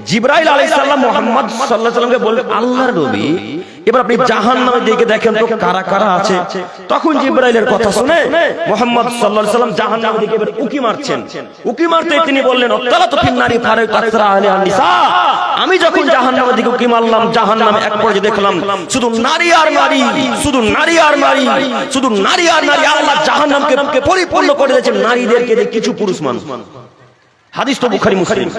জিবরাইল আলাইহিস সালাম মুহাম্মদ সাল্লাল্লাহু আলাইহি ওয়াসাল্লামকে বললেন, আল্লাহর নবী, এবার আপনি জাহান্নামের দিকে দেখেন তো কারা কারা আছে। তখন জিবরাইলের কথা শুনে মুহাম্মদ সাল্লাল্লাহু আলাইহি ওয়াসাল্লাম জাহান্নামের দিকে এবার উকি মারছেন। উকি মারতে তিনি বললেন, আত্তালাতু ফিন নারি ফারাইত আকসারা আহলিহা নিসা। আমি যখন জাহান্নামের দিকে উকি মারলাম, জাহান্নামে এক পর্যায়ে দেখলাম শুধু নারী আর নারী, শুধু নারী আর নারী, শুধু নারী আর নারী। আল্লাহ জাহান্নামকে পরিপূর্ণ করে দিয়েছেন নারীদেরকে দিয়ে কিছু পুরুষ মানুষ। হাদিস তো বুখারী মুসলিম।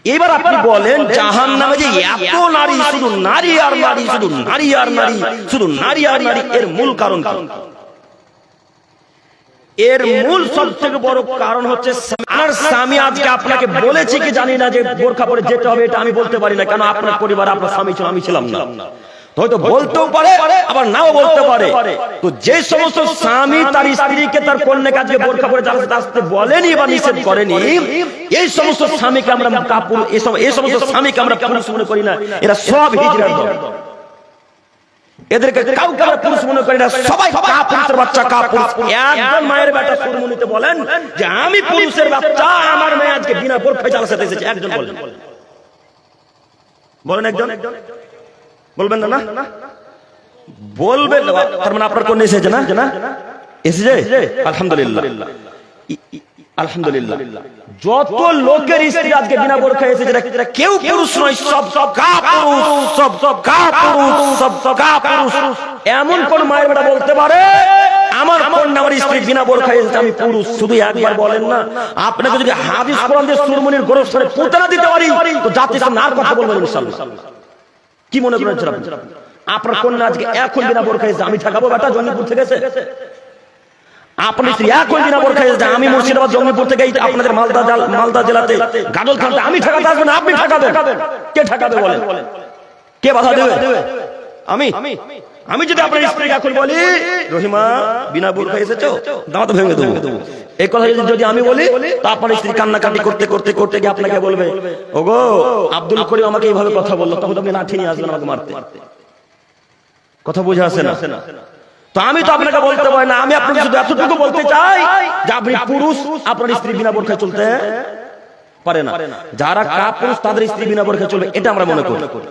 এবার আপনি বলেন জাহান্নামে যে এত নারী, শুধু নারী আর নারী, শুধু নারী আর নারী, শুধু নারী আর নারী, এর মূল কারণ কি? এর মূল সবথেকে বড় কারণ হচ্ছে আমার স্বামী আজকে আপনাকে বলেছে কি জানি না যে বোরকা পরে যেতে হবে, এটা আমি বলতে পারি না, কেন আপনার পরিবার আপনার স্বামী ছিল, আমি ছিলাম না। হয়তো বলতেও পারে আবার নাও বলতে পারে। তো যে সমস্ত স্বামী তার স্ত্রীকে তার কন্যাকে আজকে বোরকা পরে আসতে বলেনি বা নিষেধ করেনি, এই সমস্ত স্বামীকে আমরা কাপুর, এই সমস্ত স্বামীকে আমরা পুরুষ মনে করি না, এরা সব হিজড়ার দল। এদেরকে কাউকে আমরা পুরুষ মনে করি না, সবাই কাপুরুষের বাচ্চা, কাপুরুষ। একজন মায়ের বেটা সুরমুনিতে বলেন যে আমি পুরুষের বাচ্চা, আমার মেয়ে আজকে বিনা বোরকায় জালসাতে এসেছে, একজন বলেন, বলেন একজন বলবেন না? না বলবেন, তার মানে আপনার কোন এসেছে না? এসেছে, আলহামদুলিল্লাহ, আলহামদুলিল্লাহ। যত লোকের স্ত্রী আজকে বিনা বোরকায় এসেছে, কেউ পুরুষ নয়, সব কাপুরুষ, সব কাপুরুষ, সব কাপুরুষ। এমন কোন মায়ের বেটা বলতে পারে আমার কন্যা, আমার স্ত্রী বিনা বোরকায় এসেছে, আমি পুরুষ? শুধু একবার বলেন না। আপনাকে যদি হাদিস কোরআন দিয়ে সুরমনির গোরস্থানে পুঁতনা দিতে পারি, তো জাতির সামনে আর কথা বলবেন ইনশাআল্লাহ। কি মনে করেছেন আপনি? আপনার কন্যা আজকে এখন বিনা বোরকায় এসেছে, আমি ঠেকাবো বেটা জঙ্গিপুর থেকে এসে? আপনি স্ত্রী এখন বিনা বোরকায় এসেছে, আমি মুর্শিদাবাদ জঙ্গিপুর থেকে আপনাদের মালদা জেলাতে গাজল খানতে আমি ঠেকাতে আসবো না, আপনি ঠেকাবেন? কে ঠেকাবে বলেন? কে বাধা দেবে? আমি যদি আপনার স্ত্রীকে এখন বলি, রহিমা বিনা বোরকায় এসেছো, দাঁত ভেঙে দেবো, এই কথা যদি আমি বলি, তো আপনার স্ত্রী কান্নাকাটি করতে করতে করতে গিয়ে আপনাকে বলবে, ওগো আব্দুল করিম আমাকে এইভাবে কথা বললো, তখন আপনি লাঠি নিয়ে আসবেন আমাকে মারতে। কথা বুঝে আসে না? তো আমি তো আপনাকে বলতে পারি না, আমি আপনাকে শুধু এতটুকু বলতে চাই যে আপনি পুরুষ, আপনার স্ত্রী বিনা বোরকায় চলতে পারে না। যারা কাপুরুষ তাদের স্ত্রী বিনা বোরকায় চলবে, এটা আমরা মনে করি।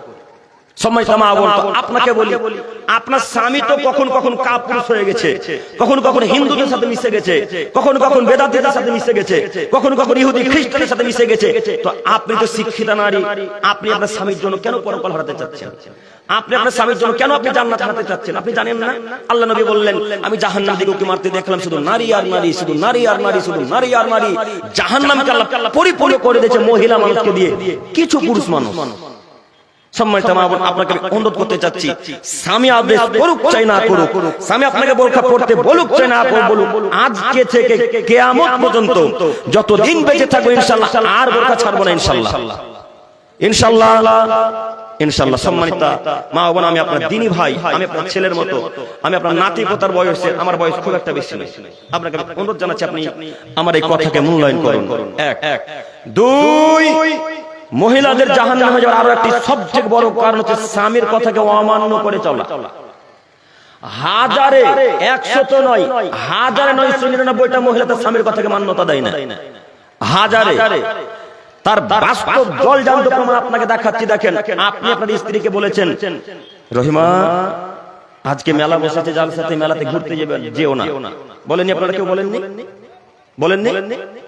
আপনাকে বলি, আপনার স্বামী তো কখন কখন কাপুরুষ হয়ে গেছে, কখন কখন হিন্দুদের সাথে মিশে গেছে, কখন কখন বেদাতীদের সাথে মিশে গেছে, কখন কখন ইহুদি খ্রিস্টানের সাথে মিশে গেছে। তো আপনি তো শিক্ষিত নারী, আপনি আপনার স্বামীর জন্য কেন পরকাল হারাতে চাচ্ছেন? আপনি আপনার স্বামীর জন্য কেন আপনি জান্নাত হারাতে চাচ্ছেন? আপনি জানেন না আল্লাহ নবী বললেন, আমি জাহান্নাম দিকে উকি মারতে দেখলাম শুধু নারী আর নারী, শুধু নারী আর নারী, শুধু নারী আর নারী। জাহান্নামকে আল্লাহ পরিপূর্ণ করে দিয়েছে মহিলা মানুষকে দিয়ে, কিছু পুরুষ মানুষ। সম্মানিত মা বোন, আপনাকে অনুরোধ করতে চাচ্ছি, স্বামী আদেশ করুক চাই না করুক, স্বামী আপনাকে বোরকা পড়তে বলুক চাই না বলুক, আজকে থেকে কিয়ামত পর্যন্ত যতদিন বেঁচে থাকবো ইনশাআল্লাহ আর বোরকা ছাড়বো না, ইনশাআল্লাহ, ইনশাআল্লাহ, ইনশাআল্লাহ। সম্মানিতা মা বোন, আমি আপনার দিনী ভাই, আমি আপনার ছেলের মতো, আমি আপনার নাতি পোতার বয়সে, আমার বয়স খুব একটা বেশি নয়। আপনাকে অনুরোধ জানাচ্ছি আপনি আমার এই কথাকে মূল্যায়ন করুন। এক, দুই, মহিলাদের জাহান্নামে হয়ে যাওয়ার আরো একটি সবচেয়ে বড় কারণ হচ্ছে স্বামীর কথাকে অমান্য করে চলা। হাজারে 100 তো নয়, হাজারে 999টা মহিলা তার স্বামীর কথাকে মান্যতা দেয় না। হাজারে, তার বাস্তব জলজান্ত প্রমাণ আপনাকে দেখাচ্ছি। দেখেন, আপনি আপনার স্ত্রীকে বলেছেন, রহিমা আজকে মেলা বসেছে, জালসাতে মেলাতে ঘুরতে যাবেন, যেও না। বলেননি? আপনারা কেউ বলেননি? বলেননি?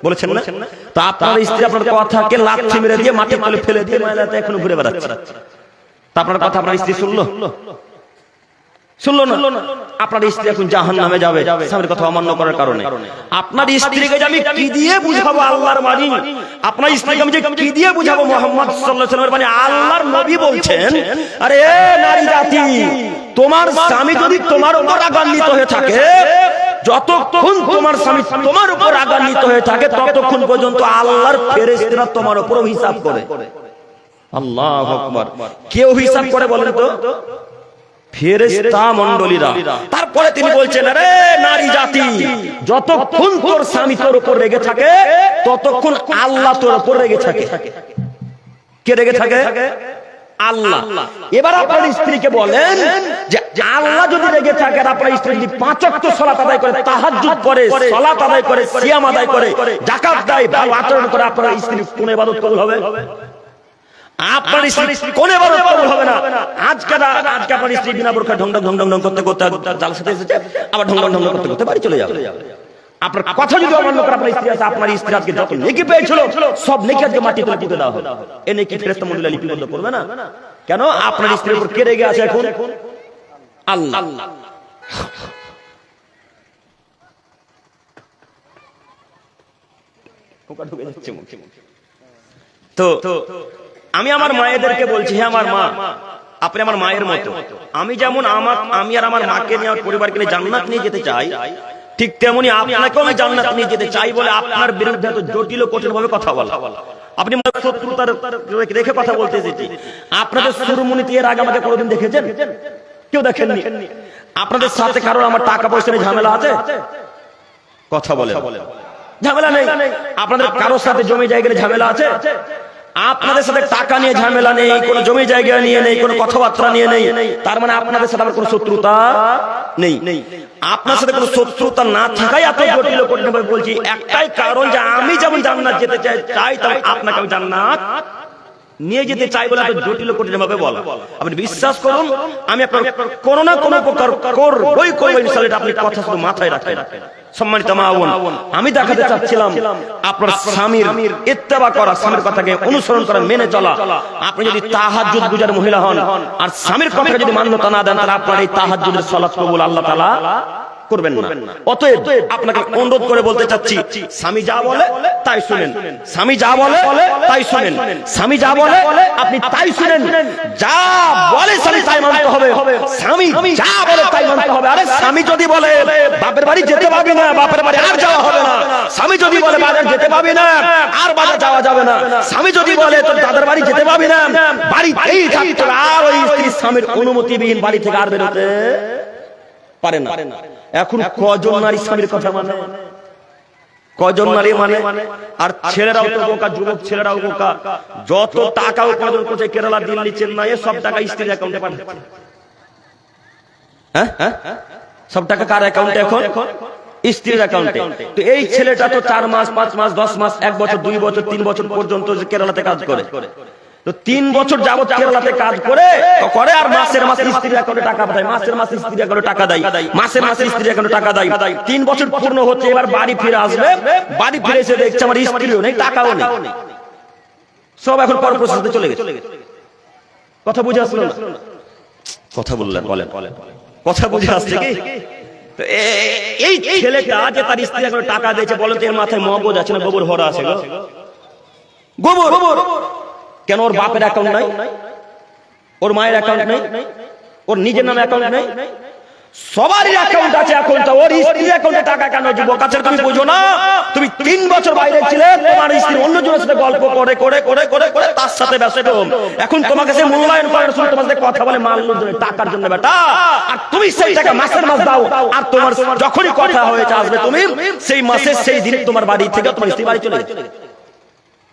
বলেছেন না? তো আপনার স্ত্রী আপনার কথাকে লাথি মেরে দিয়ে মাটির তলে ফেলে দিয়ে মেলাতে এখনো ঘুরে বেড়াচ্ছে। তা আপনার কথা আপনার স্ত্রী শুনলো? শুনলো না? আপনার স্ত্রী এখন জাহান্নামে যাবে স্বামীর কথা অমান্য করার কারণে। আপনার স্ত্রীকে আমি কি দিয়ে বুঝাবো আল্লাহর বাণী? আপনার স্ত্রীকে আমি যে কি দিয়ে বুঝাবো মুহাম্মদ সাল্লাল্লাহু আলাইহি ওয়াসাল্লামের বাণী? আল্লাহর নবী বলছেন, আরে নারী জাতি, তোমার স্বামী যদি তোমার উপর রাগান্বিত হয়ে থাকে, যতক্ষণ তোমার স্বামী তোমার উপর রাগান্বিত হয়ে থাকে, ততক্ষণ পর্যন্ত আল্লাহর ফেরেশতারা তোমার উপর হিসাব করে। আল্লাহু আকবার। কেউ হিসাব করে বলেন তো? ফেরেশতা মণ্ডলীরা। তারপরে তিনি বলছেন, আরে নারী জাতি, যতক্ষণ তোর স্বামী তোর উপর রেগে থাকে, ততক্ষণ আল্লাহ তোর উপর রেগে থাকে। কে রেগে থাকে? আল্লাহ। এবার আপনার স্ত্রীকে বলেন যে আল্লাহ যদি রেগে থাকে, আর আপনার স্ত্রী যদি 5 ওয়াক্ত সালাত আদায় করে, তাহাজ্জুদ করে, সালাত আদায় করে, সিয়াম আদায় করে, যাকাত দেয়, ভালো আচরণ করে, আপনার স্ত্রী কোন ইবাদত কবুল হবে? আপনার স্ত্রী কোন ইবাদত কবুল হবে না। আজকে আপনার স্ত্রী বিনা বোরকা ঢং ঢং ঢং ঢং করতে করতে জালসাতে এসেছে, আবার ঢং ঢং ঢং করতে করতে বাড়ি চলে যাবে। আপনার কথা যদি অমান্য করে আপনার স্ত্রী আছে, আপনার স্ত্রী আজকে যত নেকি পেয়েছিল সব নেকি আজকে মাটি তুলে পুঁতে দেওয়া হবে। এ নেকি ফেরেশতা মণ্ডলী লিপিবদ্ধ করবে না কেন? আপনার স্ত্রীর উপর কে রেগে আছে এখন? আল্লাহ। তো আমি আমার মায়েদেরকে বলছি, হে আমার মা, আপনি আমার মায়ের মতো। আমি যেমন আমি আর আমার মাকে নিয়ে, আমার পরিবারকে নিয়ে জান্নাত নিয়ে যেতে চাই, ঠিক তেমনি আপনাকেও আমি জান্নাত নিয়ে যেতে চাই বলে আপনার বিরুদ্ধে এত জটিল ও কঠিন ভাবে কথা বলা। আপনি শত্রুতার রেখে কথা বলতে এসেছি। আপনাদের সুরমুনিতে এর আগে আমাকে কোনোদিন দেখেছেন? কেউ দেখেননি। আপনাদের সাথে কারোর আমার টাকা পয়সা নিয়ে ঝামেলা আছে? কথা বলে ঝামেলা নেই। আপনাদের কারোর সাথে জমি জায়গা নিয়ে ঝামেলা আছে? আপনাদের সাথে টাকা নিয়ে ঝামেলা নেই, কোনো জমি জায়গা নিয়ে নেই, কোনো কথাবার্তা নিয়ে নেই। তার মানে আপনাদের সাথে আমার কোনো শত্রুতা নেই। আপনার সাথে কোনো শত্রুতা না থাকাই এত জটিল কঠিন ভাবে বলছি একটাই কারণ, যে আমি যেমন জান্নাত যেতে চাই তেমন আপনাকে আমি জান্নাত নিয়ে যেতে চাই বলে এত জটিল কঠিন ভাবে বলা। আপনি বিশ্বাস করুন, আমি আপনার কোনো না কোনো উপকার করবই ইনশাআল্লাহ। আপনি কথা শুধু মাথায় রাখেন। সম্মানিত মা বোন, আমি দেখাতে চাচ্ছিলাম আপনার স্বামীর ইত্তেবা করা, স্বামীর কথাকে অনুসরণ করা, মেনে চলা। আপনি যদি তাহাজ্জুদ গুজার মহিলা হন আর স্বামীর কথাকে যদি মান্যতা না দেন, তাহলে আপনার এই তাহাজ্জুদের সালাত কবুল আল্লাহ তাআলা করবেন না। অতএব আপনাকে অনুরোধ করে বলতে চাচ্ছি, স্বামী যা বলে তাই শুনেন, স্বামী যা বলে তাই শুনেন, স্বামী যা বলে আপনি তাই শুনেন। যা বলে স্বামী তাই মানতে হবে, স্বামী যা বলে তাই মানতে হবে। আরে স্বামী যদি বলে বাপের বাড়ি যেতে পারবি না, বাপের বাড়ি আর যাওয়া হবে না। স্বামী যদি বলে বাজার যেতে পারবি না, আর বাজার যাওয়া যাবে না। স্বামী যদি বলে তোর দাদার বাড়ি যেতে পারবি না, বাড়িতেই থাকতে হবে। আর ওই স্ত্রী স্বামীর অনুমতিবিহীন বাড়ি থেকে আর বেরোতে পারে না। এখন কজন নারী স্বামীর কথা মানে? কজন নারী মানে? আর ছেলেরাও তো বোকা, যুবক ছেলেরাও বোকা। যত টাকা উপার্জন করছে কেরালা, দিল্লি, চেন্নাই, সব টাকা স্ত্রীর অ্যাকাউন্টে পাঠাচ্ছে। হ্যাঁ, সব টাকা কার অ্যাকাউন্টে এখন? স্ত্রীর অ্যাকাউন্টে। তো এই ছেলেটা তো 4 মাস, 5 মাস, 10 মাস, 1 বছর, 2 বছর, 3 বছর পর্যন্ত কেরালাতে কাজ করে। তো 3 বছর যাবত কেরালাতে কাজ করে আর মাসের মাসে স্ত্রীর অ্যাকাউন্টে টাকা পাঠায়, মাসের মাসে স্ত্রীর অ্যাকাউন্টে টাকা দেয়, মাসের মাসে স্ত্রীর অ্যাকাউন্টে টাকা দেয়। 3 বছর পূর্ণ হচ্ছে, এবার বাড়ি ফিরে আসবে। বাড়ি ফিরে এসে দেখছে আমার স্ত্রীও নেই, টাকাও নেই, সব এখন পর প্রসেসে চলে গেছে। কথা বুঝে আসলো না? কথা বললেন, বলেন কথা বুঝে আসছে কি? এই ছেলেটা যে তার স্ত্রী এখন টাকা দিয়েছে, বলেন তো এর মাথায় মগজ আছে না গোবর ভরা আছে? গোবর। কেন? ওর বাপের অ্যাকাউন্ট নাই, ওর মায়ের অ্যাকাউন্ট নেই, ওর নিজের নামে অ্যাকাউন্ট নেই, সবারই অ্যাকাউন্ট আছে। অ্যাকাউন্টটা ওর স্ত্রীর অ্যাকাউন্টে টাকা কেন? যুবক আছে, তুমি বুঝো না? তুমি 3 বছর বাইরে ছিলে, তোমার স্ত্রী অন্যজনের সাথে গল্প করে করে করে করে করে তার সাথে ব্যস্ত। এখন তোমাকে সে মূল্যায়ন করে, শুনে তোমার সাথে কথা বলে মাল্যর জন্য, টাকার জন্য বেটা। আর তুমি সেই টাকা মাসের মাস দাও, আর তোমার যখনই কথা হয়েছে আসবে তুমি সেই মাসে সেই দিন তোমার বাড়ি থেকে তোমার স্ত্রী বাড়ি চলে গেছে।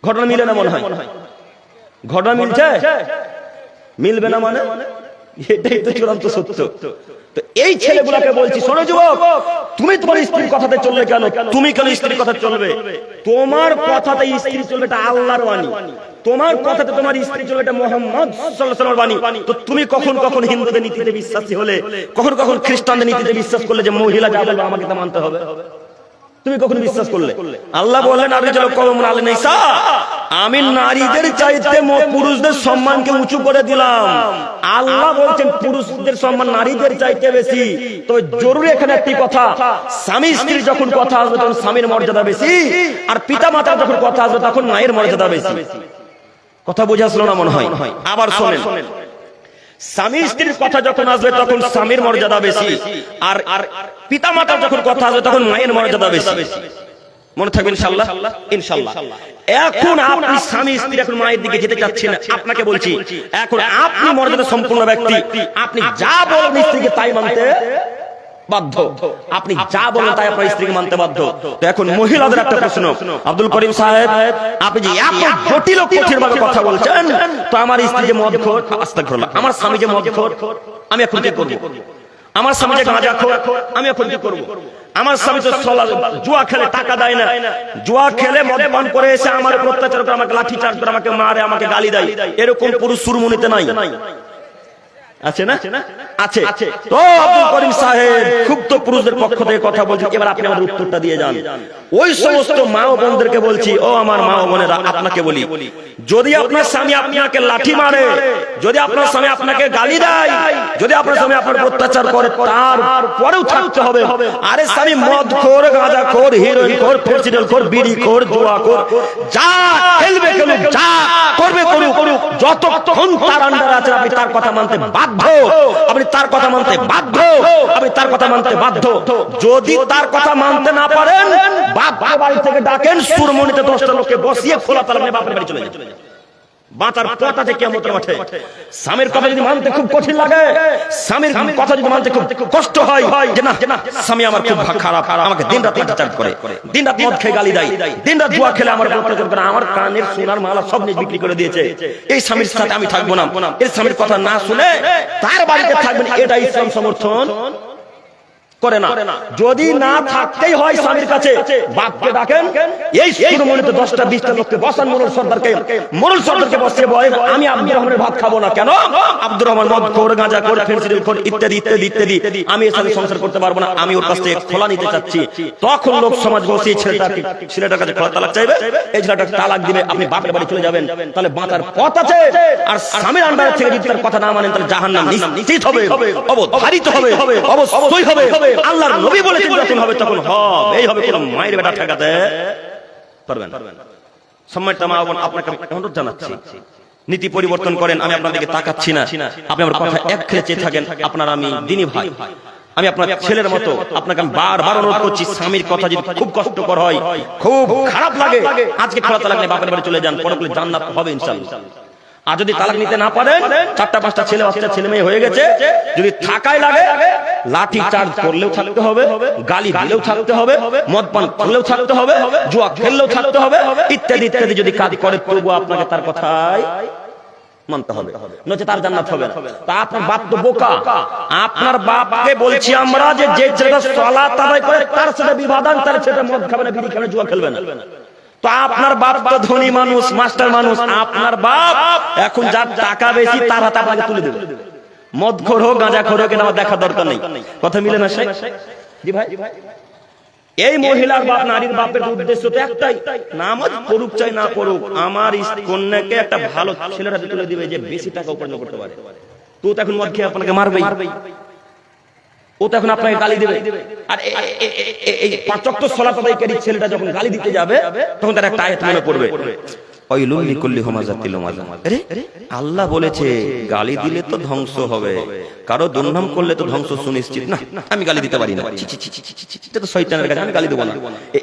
ঘটনা মিলে না মনে হয়? ঘটনা মিলছে? মিলবে না মানে? এটাই তো চূড়ান্ত সত্য। তো এই ছেলেগুলোকে বলছি, শোনো যুবক, তুমি তোমার স্ত্রীর কথাতে চললে কেন? তুমি কেন স্ত্রীর কথা চলবে? তোমার কথাতে স্ত্রী চলবে, এটা আল্লাহর বাণী। তোমার কথাতে তোমার স্ত্রী চলবে, এটা মুহাম্মদ সাল্লাল্লাহু আলাইহি ওয়াসাল্লামের বাণী। তো তুমি কখন কখন হিন্দুদের নীতিতে বিশ্বাসী হলে, কখন কখন খ্রিস্টানদের নীতিতে বিশ্বাস করলে যে মহিলা যা বলবে আমাকে তা মানতে হবে? তুমি কখন বিশ্বাস করলে? আল্লাহ বলেন, আমি নারীদের চাইতে পুরুষদের সম্মানকে উঁচু করে দিলাম। আল্লাহ বলছেন পুরুষদের সম্মান নারীদের চাইতে বেশি। তবে জরুরি এখানে একটি কথা, স্বামী স্ত্রী যখন কথা আসবে তখন স্বামীর মর্যাদা বেশি, আর পিতা মাতা যখন কথা আসবে তখন মায়ের মর্যাদা বেশি। কথা বুঝে আসলো না মনে হয়? আবার শোনেন, স্বামী স্ত্রীর কথা যখন আসবে তখন স্বামীর মর্যাদা বেশি, আর পিতা মাতার যখন কথা আসবে তখন মায়ের মর্যাদা বেশি। মনে থাকবে ইনশাআল্লাহ? ইনশাআল্লাহ। এখন আপনি স্বামী স্ত্রী এখন মায়ের দিকে যেতে চাচ্ছেন, আপনাকে বলছি এখন আপনি মর্যাদা সম্পূর্ণ ব্যক্তি, আপনি যা বলেন স্ত্রীকে তাই মানতে বাধ্য। আপনি যা বলেন তাই আপনার স্ত্রীকে মানতে বাধ্য। তো এখন মহিলাদের একটা প্রশ্ন, আব্দুল করিম সাহেব, আপনি যে এত জটিল ও কঠিন ভাবে কথা বলছেন, তো আমার স্ত্রী যে মদখোর, আস্তাগফিরুল্লাহ, আমার স্বামী যে মদখোর, আমি এখন কি করব? আমার স্বামী যে গাঁজাখোর, আমি এখন কি করব? আমার স্বামী তো জুয়া খেলে, টাকা দেয় না, জুয়া খেলে মদ্যপান করে এসে আমার উপর অত্যাচার করে, আমাকে লাঠি চার্জ করে, আমাকে মারে, আমাকে গালি দেয়, এরকম পুরুষ সুরমুনিতে নাই? আছে না? আছে। তো আব্দুল করিম সাহেব খুব তো পুরুষদের পক্ষ থেকে কথা বলছেন, এবার আপনি আমাদের উত্তরটা দিয়ে যান। ওই সমস্ত মা ও বোনদেরকে বলছি, ও আমার মা ও বোনেরা, আপনাকে বলি, যদি আপনার স্বামী আপনাকে লাঠি মারে, যদি আপনার স্বামী আপনাকে গালি দেয়, যদি আপনার স্বামী আপনার অত্যাচার করে, তারপরেও থাকতে হবে। আরে স্বামী মদখোর, গাঁজাখোর, হিরোইনখোর, ফেন্সিডিলখোর, বিড়িখোর, জুয়াখোর, যা খেলবে খেলুক, যা করবে করুক, যতক্ষণ তার আন্ডারে আছে আপনি তার কথা মানতে বাধ্য, আপনি তার কথা মানতে বাধ্য, আপনি তার কথা মানতে বাধ্য। যদি তার কথা মানতে না পারেন, বাপের বাড়ি থেকে ডাকেন, সুরমনিতে 10টা লোককে বসিয়ে খোলা তালা নিয়ে বাপের বাড়ি চলে যান। বাঁচার পথ আছে কিয়ামতের মাঠে। স্বামীর কথা যদি মানতে খুব কঠিন লাগে, স্বামীর কথা যদি মানতে খুব কষ্ট হয়, যে না স্বামী আমার খুব খারাপ, আমাকে দিনরাত অত্যাচার করে, দিনরাত মদ খেয়ে গালি দেয়, দিনরাত জুয়া খেলে আমার অত্যাচার করে, আমার কানের সোনার মালা সব নিয়ে বিক্রি করে দিয়েছে, এই স্বামীর সাথে আমি থাকবো না, এই স্বামীর কথা না শুনে তার বাড়িতে থাকবেন, এটা ইসলাম সমর্থন করে না। যদি না থাকতেই হয় স্বামীর কাছে, বাপকে ডাকেন, এই সুরমনিতে 10টা 20টা লোককে বসান, মোড়ল সর্দারকে বসিয়ে বলে, আমি আব্দুর রহমানের ভাত খাবো না। কেন? আব্দুর রহমান মদখোর, গাঁজাখোর, ফেন্সিডিলখোর, ইত্যাদি ইত্যাদি ইত্যাদি, আমি এর সাথে সংসার করতে পারবো না, আমি ওর কাছ থেকে খোলা নিতে চাচ্ছি। তখন লোক সমাজ বসিয়ে ছেলেটার কাছে খোলা তালাক চাইবে, এই ছেলেটাকে তালাক দিবে, আপনি বাপের বাড়ি চলে যাবেন, তাহলে বাঁচার পথ আছে। আর স্বামীর আন্ডারে থেকে যদি তার কথা না মানেন, তাহলে জাহান্নাম নিশ্চিত হবে, অবধারিত হবে, অবশ্যই হবে। আল্লাহর নবী বলেছেন যখন হবে তখন হবে, এই হবে, কোন মায়ের বেটা ঠেকাতে পারবেন না। সম্মানিত মা বোন, আপনাকে অনুরোধ জানাচ্ছি, নীতি পরিবর্তন করেন। আমি আপনাদেরকে তাকাচ্ছি না, আপনি আমার কথা এক খেলে চেয়ে থাকেন। আপনার আমি দিনী ভাই, আমি আপনার ছেলের মতো, আপনাকে আমি বারবার অনুরোধ করছি, স্বামীর কথা যদি খুব কষ্টকর হয়, খুব খারাপ লাগে, আজকে খোলা তালাক নিয়ে বাপের বাড়ি চলে যান, পরে জান্নাত হবে ইনশাআল্লাহ। আর যদি তালাক নিতে না পারেন, 4টা 5টা ছেলে মেয়ে হয়ে গেছে, যদি থাকাই লাগে, লাঠি চার্জ করলেও থাকতে হবে, গালি দিলেও থাকতে হবে, মদ পান করলেও থাকতে হবে, জুয়া খেললেও থাকতে হবে, ইত্যাদি ইত্যাদি যদি কাজ করে, তবু আপনাকে তার কথাই মানতে হবে, নচেত তার জান্নাত হবে না। তা আপনার বাপ তো বোকা। আপনার বাপকে বলছি আমরা, যে ছেলেটা সালাত আদায় করে, তার সাথে বিবাদান, তার ছেলেটা মদ খাবে না, বিড়ি খাবে না, জুয়া খেলবে না। তো আপনার বাপ তো ধনী মানুষ, মাস্টার মানুষ, আপনার বাপ এখন যার টাকা বেশি তার হাতে আপনাকে তুলে দেবে। মদখোর হোক, গাঁজাখোর হোক, এটা আমার দেখার দরকার নেই। কথা মিলে না শেখ? জি ভাই, এই মহিলার বাপ, নারীর বাপের উদ্দেশ্য তো একটাই, নামাজ পড়ুক চাই না পড়ুক, আমার কন্যাকে একটা ভালো ছেলের হাতে তুলে দিবে, যে বেশি টাকা উপার্জন করতে পারে। তো এখন মদ খেয়ে আপনাকে মারবেই, ও তো এখন আপনাকে গালি দেবে। আর এই 5 ওয়াক্ত সালাত আদায়কারী ছেলেটা যখন গালি দিতে যাবে, তখন তার একটা আয়াত মনে পড়বে, আল্লাহ বলেছে গালি দিলে তো ধ্বংস হবে, কারো দুর্নাম করলে তো ধ্বংস সুনিশ্চিত। না, আমি গালি দিতে পারি না, এটা তো শয়তানের কাছে, আমি গালি দেবো না।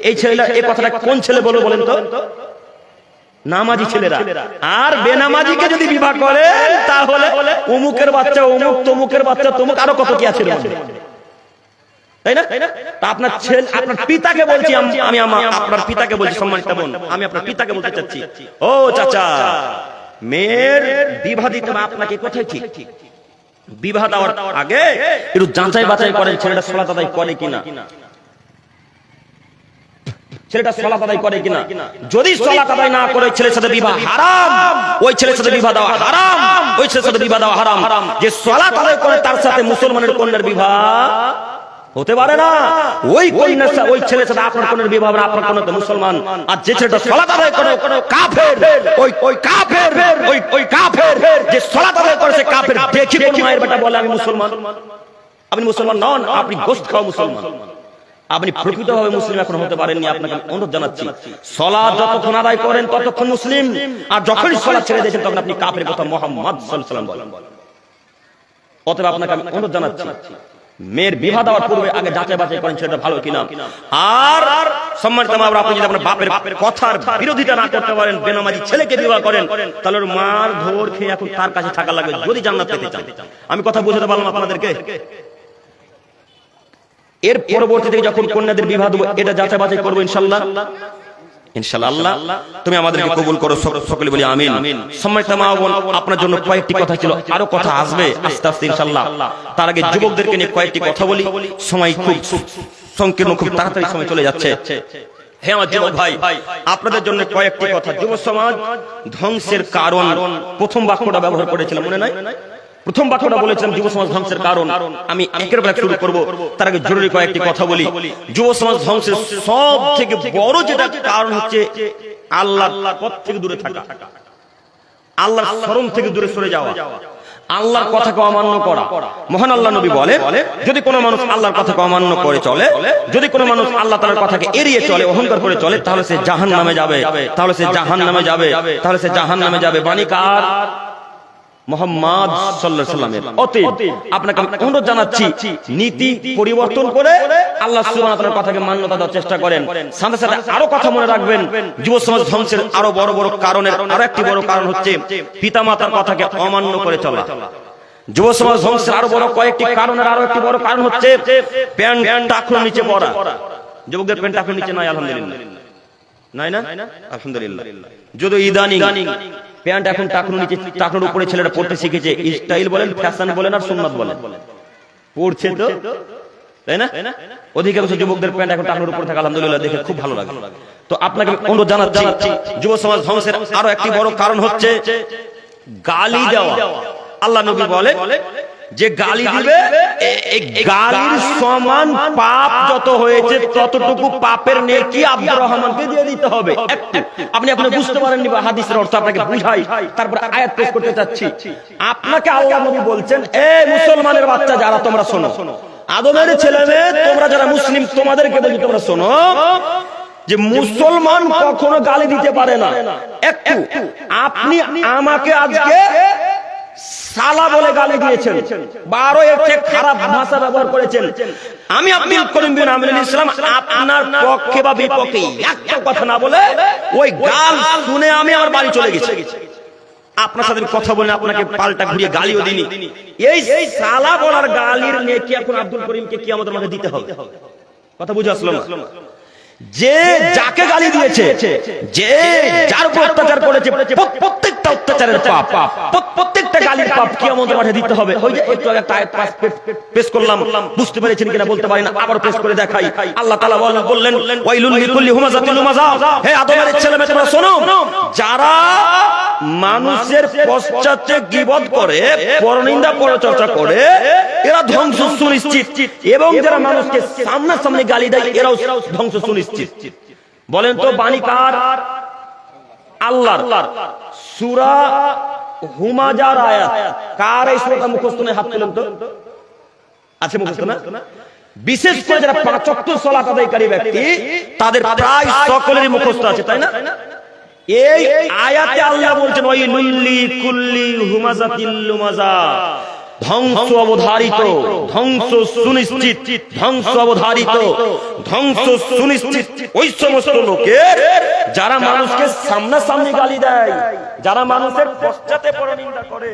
এই ছেলেটা, এই কথাটা কোন ছেলে বলো বলেন তো? নামাজি ছেলেরা। আর বেনামাজিকে যদি বিবাহ করে, তাহলে অমুকের বাচ্চা অমুক, তমুকের বাচ্চা তমুক, আরো কত কি আছে, তাই না? তা আপনার ছেলে, আপনার পিতাকে বলছি, আমি আপনার পিতাকে বলছি, সম্মানিত বোন, আমি আপনার পিতাকে বলতে চাচ্ছি, ও চাচা, মেয়ের বিবাহ দিতে আপনাকে কোথায় ঠিক? বিবাহ দেওয়ার আগে একটু যাচাই বাছাই করেন, ছেলেটা সালাত আদায় করে কিনা, ছেলেটা সালাত আদায় করে কিনা। যদি সালাত আদায় না করে ছেলের সাথে বিবাহ হারাম, ওই ছেলের সাথে বিবাহ দেওয়া হারাম, ওই ছেলের সাথে বিবাহ দেওয়া হারাম। যে সালাত আদায় করে তার সাথে মুসলমানের কন্যার বিবাহ হতে পারে না। ওই কন্যার সাথে, ওই ছেলের সাথে আপনার কন্যার বিবাহ হবে, আপনার কন্যা তো মুসলমান। আর যে ছেলেটা সালাত আদায় করে কাফের, ওই কাফের, ওই কাফের যে সালাত আদায় করেছে কাফের। দেখি কোন মায়ের বেটা বলে আমি মুসলমান? আপনি মুসলমান নন, আপনি গোশত খাওয়া মুসলমান, আপনি প্রকৃতভাবে মুসলিম এখন হতে পারেননি। আপনাকে অনুরোধ জানাচ্ছি, সালাত যতক্ষণ আদায় করেন ততক্ষণ মুসলিম, আর যখনই সালাত ছেড়ে দিয়েছেন তখন আপনি কাফের কথা মুহাম্মদ সাল্লাল্লাহু আলাইহি ওয়াসাল্লাম বলেন। অতএব আপনাকে আমি অনুরোধ জানাচ্ছি, মেয়ের বিবাহ দেওয়ার পূর্বে আগে যাচাই বাছাই করেন সেটা ভালো কিনা। আর সম্মানিত মা, আপনি যদি আপনার বাপের কথার বিরোধিতা না করতে পারেন, বেনামাজি ছেলেকে বিবাহ করেন, তাহলে মার ধর খেয়ে এখন তার কাছে থাকা লাগবে যদি জান্নাত পেতে চান। আমি কথা বুঝাতে পারলাম আপনাদেরকে? এর পরবর্তীতে যখন কন্যাদের বিবাহ দেবো, এটা যাচাই বাছাই করবো ইনশাআল্লাহ। ইনশাআল্লাহ তুমি আমাদেরকে কবুল করো, সকলে বলি আমিন। সম্মানিত মা বোন, আপনার জন্য কয়েকটি কথা ছিল, আরো কথা আসবে আস্তে আস্তে ইনশাআল্লাহ। তার আগে যুবকদেরকে নিয়ে কয়েকটি কথা বলি, সময় খুব সংকীর্ণ, খুব তাড়াতাড়ি সময় চলে যাচ্ছে। হে আমার যুবক ভাই, আপনাদের জন্য কয়েকটি কথা। যুব সমাজ ধ্বংসের কারণ, প্রথম বাক্যটা ব্যবহার করেছিলাম, মনে নাই? প্রথম বাক্যটা বলেছিলাম যুব সমাজ ধ্বংসের কারণ। আমি একের পর এক শুরু করব, তার আগে জরুরি কয়েকটি কথা বলি। যুব সমাজ ধ্বংসের সব থেকে বড় যেটা কারণ হচ্ছে আল্লাহর পথ থেকে দূরে থাকা, আল্লাহর স্মরণ থেকে দূরে সরে যাওয়া, আল্লাহর কথাকে অমান্য করা। মহান আল্লাহ নবী বলে, যদি কোনো মানুষ আল্লাহর কথাকে অমান্য করে চলে, যদি কোনো মানুষ আল্লাহ তাআলার কথাকে এড়িয়ে চলে, অহংকার করে চলে, তাহলে সে জাহান্নামে যাবে, তাহলে সে জাহান্নামে যাবে, তাহলে সে জাহান্নামে যাবে। বাণী কার? মুহাম্মদ সাল্লাল্লাহু আলাইহি ওয়াসাল্লামের। অতএব আপনাকে অনুরোধ জানাচ্ছি, নীতি পরিবর্তন করে আল্লাহ সুবহানাহু ওয়া তাআলার কথাকে মান্যতা দেওয়ার চেষ্টা করেন। সাথে সাথে আরো কথা মনে রাখবেন, যুব সমাজ ধ্বংসের আরো বড় বড় কারণের আরো একটি বড় কারণ হচ্ছে পিতামাতার কথাকে অমান্য করে চলা। যুব সমাজ ধ্বংসের আরো বড় কয়েকটি কারণের আরো একটি বড় কারণ হচ্ছে প্যান্ট টাকনুর নিচে পড়া। যুবকদের প্যান্ট টাকনুর নিচে নাই, আলহামদুলিল্লাহ নাই না, আলহামদুলিল্লাহ। যদি ইদানিং প্যান্ট এখন টাকনুর নিচে, টাকনুর উপরে ছেলেরা পড়তে শিখেছে, স্টাইল বলেন, ফ্যাশন বলেন আর সুন্নাত বলেন, পড়ছে তো, তাই না? অধিকাংশ যুবকদের প্যান্ট এখন টাকনুর উপরে থাকে, আলহামদুলিল্লাহ, দেখে খুব ভালো লাগে। তো আপনাকে অনুরোধ জানাচ্ছি, যুব সমাজ ধ্বংসের আরো একটি বড় কারণ হচ্ছে গালি দেওয়া। আল্লাহ নবী বলে যে গালি দিবে, এই গালির সমান পাপ যত হয়েছে ততটুকু পাপের নেকি আব্দুর রহমানকে দিয়ে দিতে হবে। আপনি বুঝতে পারেননি বা হাদিসের অর্থ আপনাকে বুঝাই, তারপর আয়াত পেশ করতে চাচ্ছি। আপনাকে আল্লাহ নবী বলছেন, এ মুসলমানের বাচ্চা যারা তোমরা শোনো, আদমের ছেলে মেয়ে তোমরা যারা মুসলিম, তোমাদেরকে বলি তোমরা শোনো যে মুসলমান কখনো গালি দিতে পারে না। একটু আপনি আমাকে আজকে সালা বলে গালি দিয়েছেন, 12 এর চেয়ে খারাপ ভাষা ব্যবহার করেছেন, আমি আব্দুল করিম বিন আমিনুল ইসলাম আপনার পক্ষে বা বিপক্ষে একটা কথা না বলে ওই গাল শুনে আমি আমার বাড়ি চলে গেছি। আপনার সাথে কথা বলে আপনাকে পাল্টা ঘুরিয়ে গালিও দিনি। এই সালা বলার গালির নেকি এখন আব্দুল করিমকে কিয়ামতের মাঠে দিতে হবে। কথা বুঝে আসলো না? যে যাকে গালি দিয়েছে, যে যার উপর অত্যাচার করেছে, প্রত্যেকটা অত্যাচারের পাপ, প্রত্যেকটা গালির পাপ কিয়ামতের মাঠে দিতে হবে। ওই যে একটু আগে একটা আয়াত পেশ করলাম, বুঝতে পেরেছেন কিনা বলতে পারি না, আবার পেশ করে দেখাই। আল্লাহ তাআলা বললেন, ওয়াইলুল লিকুল্লি হুমাযাতিন লুমাযা, হে আদমের ছেলেমেয়ে তোমরা শোনো, যারা মানুষের পশ্চাতে গীবত করে, পরনিন্দা পরচর্চা করে, এরা ধ্বংস সুনিশ্চিত, এবং যারা মানুষকে সামনাসামনি গালি দেয়, এরাও ধ্বংস সুনিশ্চিত। বলেন তো বাণী কার? আল্লাহর। সূরা হুমাযার আয়াত কার? এই সূরাটা মুখস্থ নেই, হাত তুলেন তো। আছে মুখস্থ না? বিশেষ করে যারা 5 ওয়াক্ত সালাত আদায়কারী ব্যক্তি, তাদের প্রায় সকলেরই মুখস্থ আছে, তাই না? এই আয়াতে আল্লাহ বলছেন, ওয়াইলুল লিকুল্লি হুমাযাতিল লুমাযা, ধ্বংস অবধারিত, ধ্বংস সুনিশ্চিত, ধ্বংস অবধারিত, ধ্বংস সুনিশ্চিত ওই সমস্ত লোকের যারা মানুষকে সামনাসামনি গালি দেয়, যারা মানুষের পশ্চাতে পরনিন্দা করে,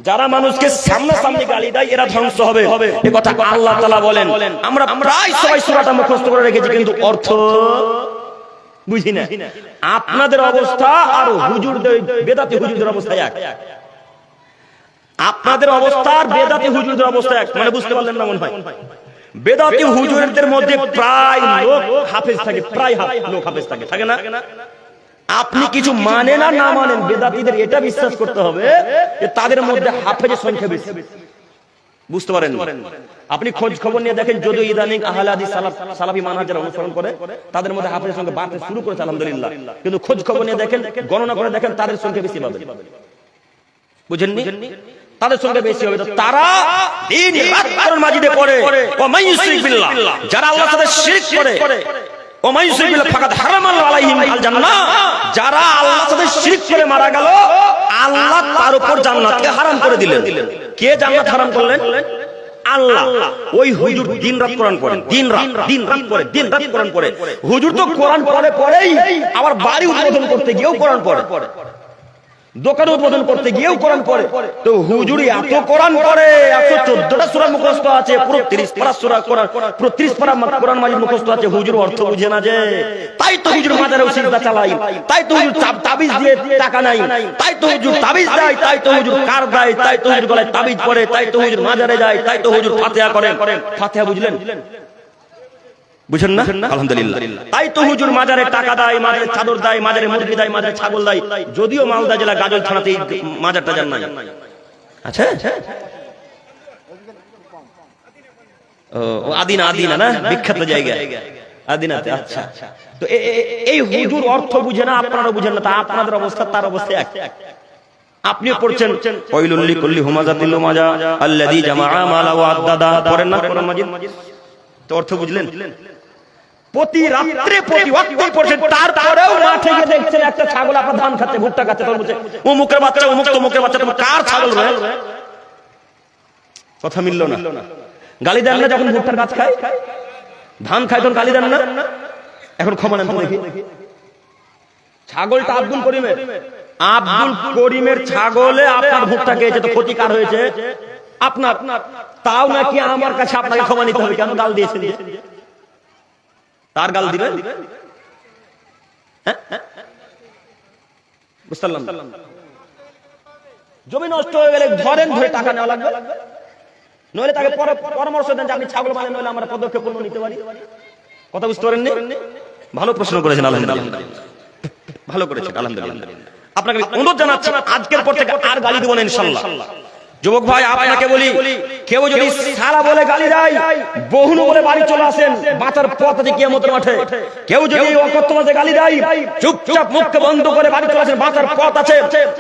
যারা মানুষকে সামনাসামনি গালি দেয়, এরা ধ্বংস হবে। এই কথা আল্লাহ তাআলা বলেন। আমরা প্রায় সবাই সূরাটা মুখস্থ করে রেখেছি, কিন্তু অর্থ বুঝি না। আপনাদের অবস্থা আর হুজুরদের, বেদাতি হুজুরদের অবস্থা এক। আপনাদের অবস্থা আর বেদাতি হুজুরদের অবস্থা এক, মানে বুঝতে পারলেন না মনে হয়। বেদাতি হুজুরদের মধ্যে প্রায় লোক হাফেজ থাকে, প্রায় লোক হাফেজ থাকে, থাকে না? আপনি কিছু মানেন আর না মানেন, বেদাতিদের এটা বিশ্বাস করতে হবে যে তাদের মধ্যে হাফেজের সংখ্যা বেশি। বুঝতে পারেন? আপনি খোঁজ খবর নিয়ে দেখেন, যদি ইদানিং আহলে হাদিস সালাফি মানহাজ যারা অনুসরণ করে, তাদের মধ্যে হাফেজের সংখ্যা বাড়তে শুরু করেছে, আলহামদুলিল্লাহ। কিন্তু খোঁজ খবর নিয়ে দেখেন, গণনা করে দেখেন, তাদের সংখ্যা বেশি পাবেন। বুঝেননি? তাদের সঙ্গে বেশি হবে। তারা দিন রাত কোরআন মাজিদে পড়ে, ওয়া মান ইউশরিক বিল্লাহ, যারা আল্লাহর সাথে শিরক করে, ওয়া মান ইউশরিক বিল্লাহ ফাকাদ হারামাল আলাইহিম আল জান্নাহ, যারা আল্লাহর সাথে শিরক করে মারা গেল, আল্লাহ তার উপর জান্নাতকে হারাম করে দিলেন। কে জান্নাত হারাম করলেন? আল্লাহ। ওই হুজুর দিন রাত কোরআন পড়ে, দিন রাত পড়ে, দিন রাত কোরআন পড়ে। হুজুর তো কোরআন পড়েই আবার বাড়ি উদ্বোধন করতে গিয়েও কোরআন পড়ে। দোকান উদ্বোধন করতে গিয়েও কোরআন পড়ে। তো হুজুরি এত কোরআন পড়ে, 114টা সূরা মুখস্থ আছে, পুরো 30 পারা সূরা কোরআন, পুরো 30 পারা কোরআন মাজিদ মুখস্থ আছে, হুজুর অর্থ বুঝে না যে। তাই তো হুজুর মাজারেও সিজদা চালাই, তাই তো হুজুর তাবিজ দিয়ে টাকা নাই, তাই তো হুজুর তাবিজ দেয়, তাই তো হুজুর কার দেয়, তাই তো হুজুর গলায় তাবিজ পড়ে, তাই তো হুজুর মাজারে যায়, তাই তো হুজুর ফাতিহা করেন। ফাতিহা বুঝলেন? বুঝেন না? আলহামদুলিল্লাহ। তাই তো হুজুর মাজারে টাকা দেয়, মাজারে চাদর দেয়, মাজারে মুরগি দেয়, মাজারে ছাগল দেয়। যদিও মালদা জেলা গাজল থানাতে মাজার টাজার নাই। আচ্ছা, ও আদিনা, আদিনা না বিখ্যাত জায়গা আদিনাতে। আচ্ছা, তো এই হুজুর অর্থ বুঝে না, আপনারা বুঝেন না, তা আপনাদের অবস্থা তার অবস্থা এক। আপনিও পড়ছেন ওয়াইলুল লিকুল্লি হুমাযাতিল লুমাযা আল্লাযী জামাআ মালা ওয়া আদ্দাদা, পড়েন না কোরআন মাজিদ? তো অর্থ বুঝলেন? প্রতি রাত্রে প্রতি ওয়াক্তে পড়ছেন, তারপরেও মাঠে গিয়ে দেখছেন একটা ছাগল আপনার ধান খাচ্ছে, ভুট্টা খাচ্ছে, তখন বলছে ও মুখের বাচ্চা, ও মুখের বাচ্চা, তোমার কার ছাগল রে? কথা মিলল না। গালি দেন না যখন ভুট্টার গাছ খায়, ধান খায়, তখন গালি দেন না? এখন ক্ষমা নেন তো দেখি। ছাগলটা আব্দুল করিমের, আব্দুল করিমের ছাগলে আপনার ভুট্টা খেয়েছে, তো ক্ষতি কার হয়েছে? আপনার। তাও নাকি আমার কাছে আপনাকে ক্ষমা নিতে হবে, কেন গাল দিয়েছেন? তার গাল দিবেন? বুঝলাম। জমি নষ্ট হয়ে গেলে ধরেন, ধরে টাকা নেওয়া লাগবে, নইলে তাকে পরামর্শ দেন যে আপনি ছাগল মানে, নইলে আমরা পদক্ষেপ নিতে পারি। কথা বুঝতে পারেননি? ভালো প্রশ্ন করেছেন, আলহামদুলিল্লাহ, ভালো করেছেন, আলহামদুলিল্লাহ। আপনাকে অনুরোধ জানাচ্ছি, আজকের পর থেকে আর গালি দেব না ইনশাআল্লাহ। যুবক ভাই, আপনাকে বলি, কেউ যদি সালা বলে গালি দেয়, বহুনু বলে বাড়ি চলে আসেন, বাঁচার পথ আছে কিয়ামতের মাঠে। কেউ যদি অকথ্যভাবে গালি দেয়, চুপচাপ মুখকে বন্ধ করে বাড়ি চলে আসেন, বাঁচার পথ আছে।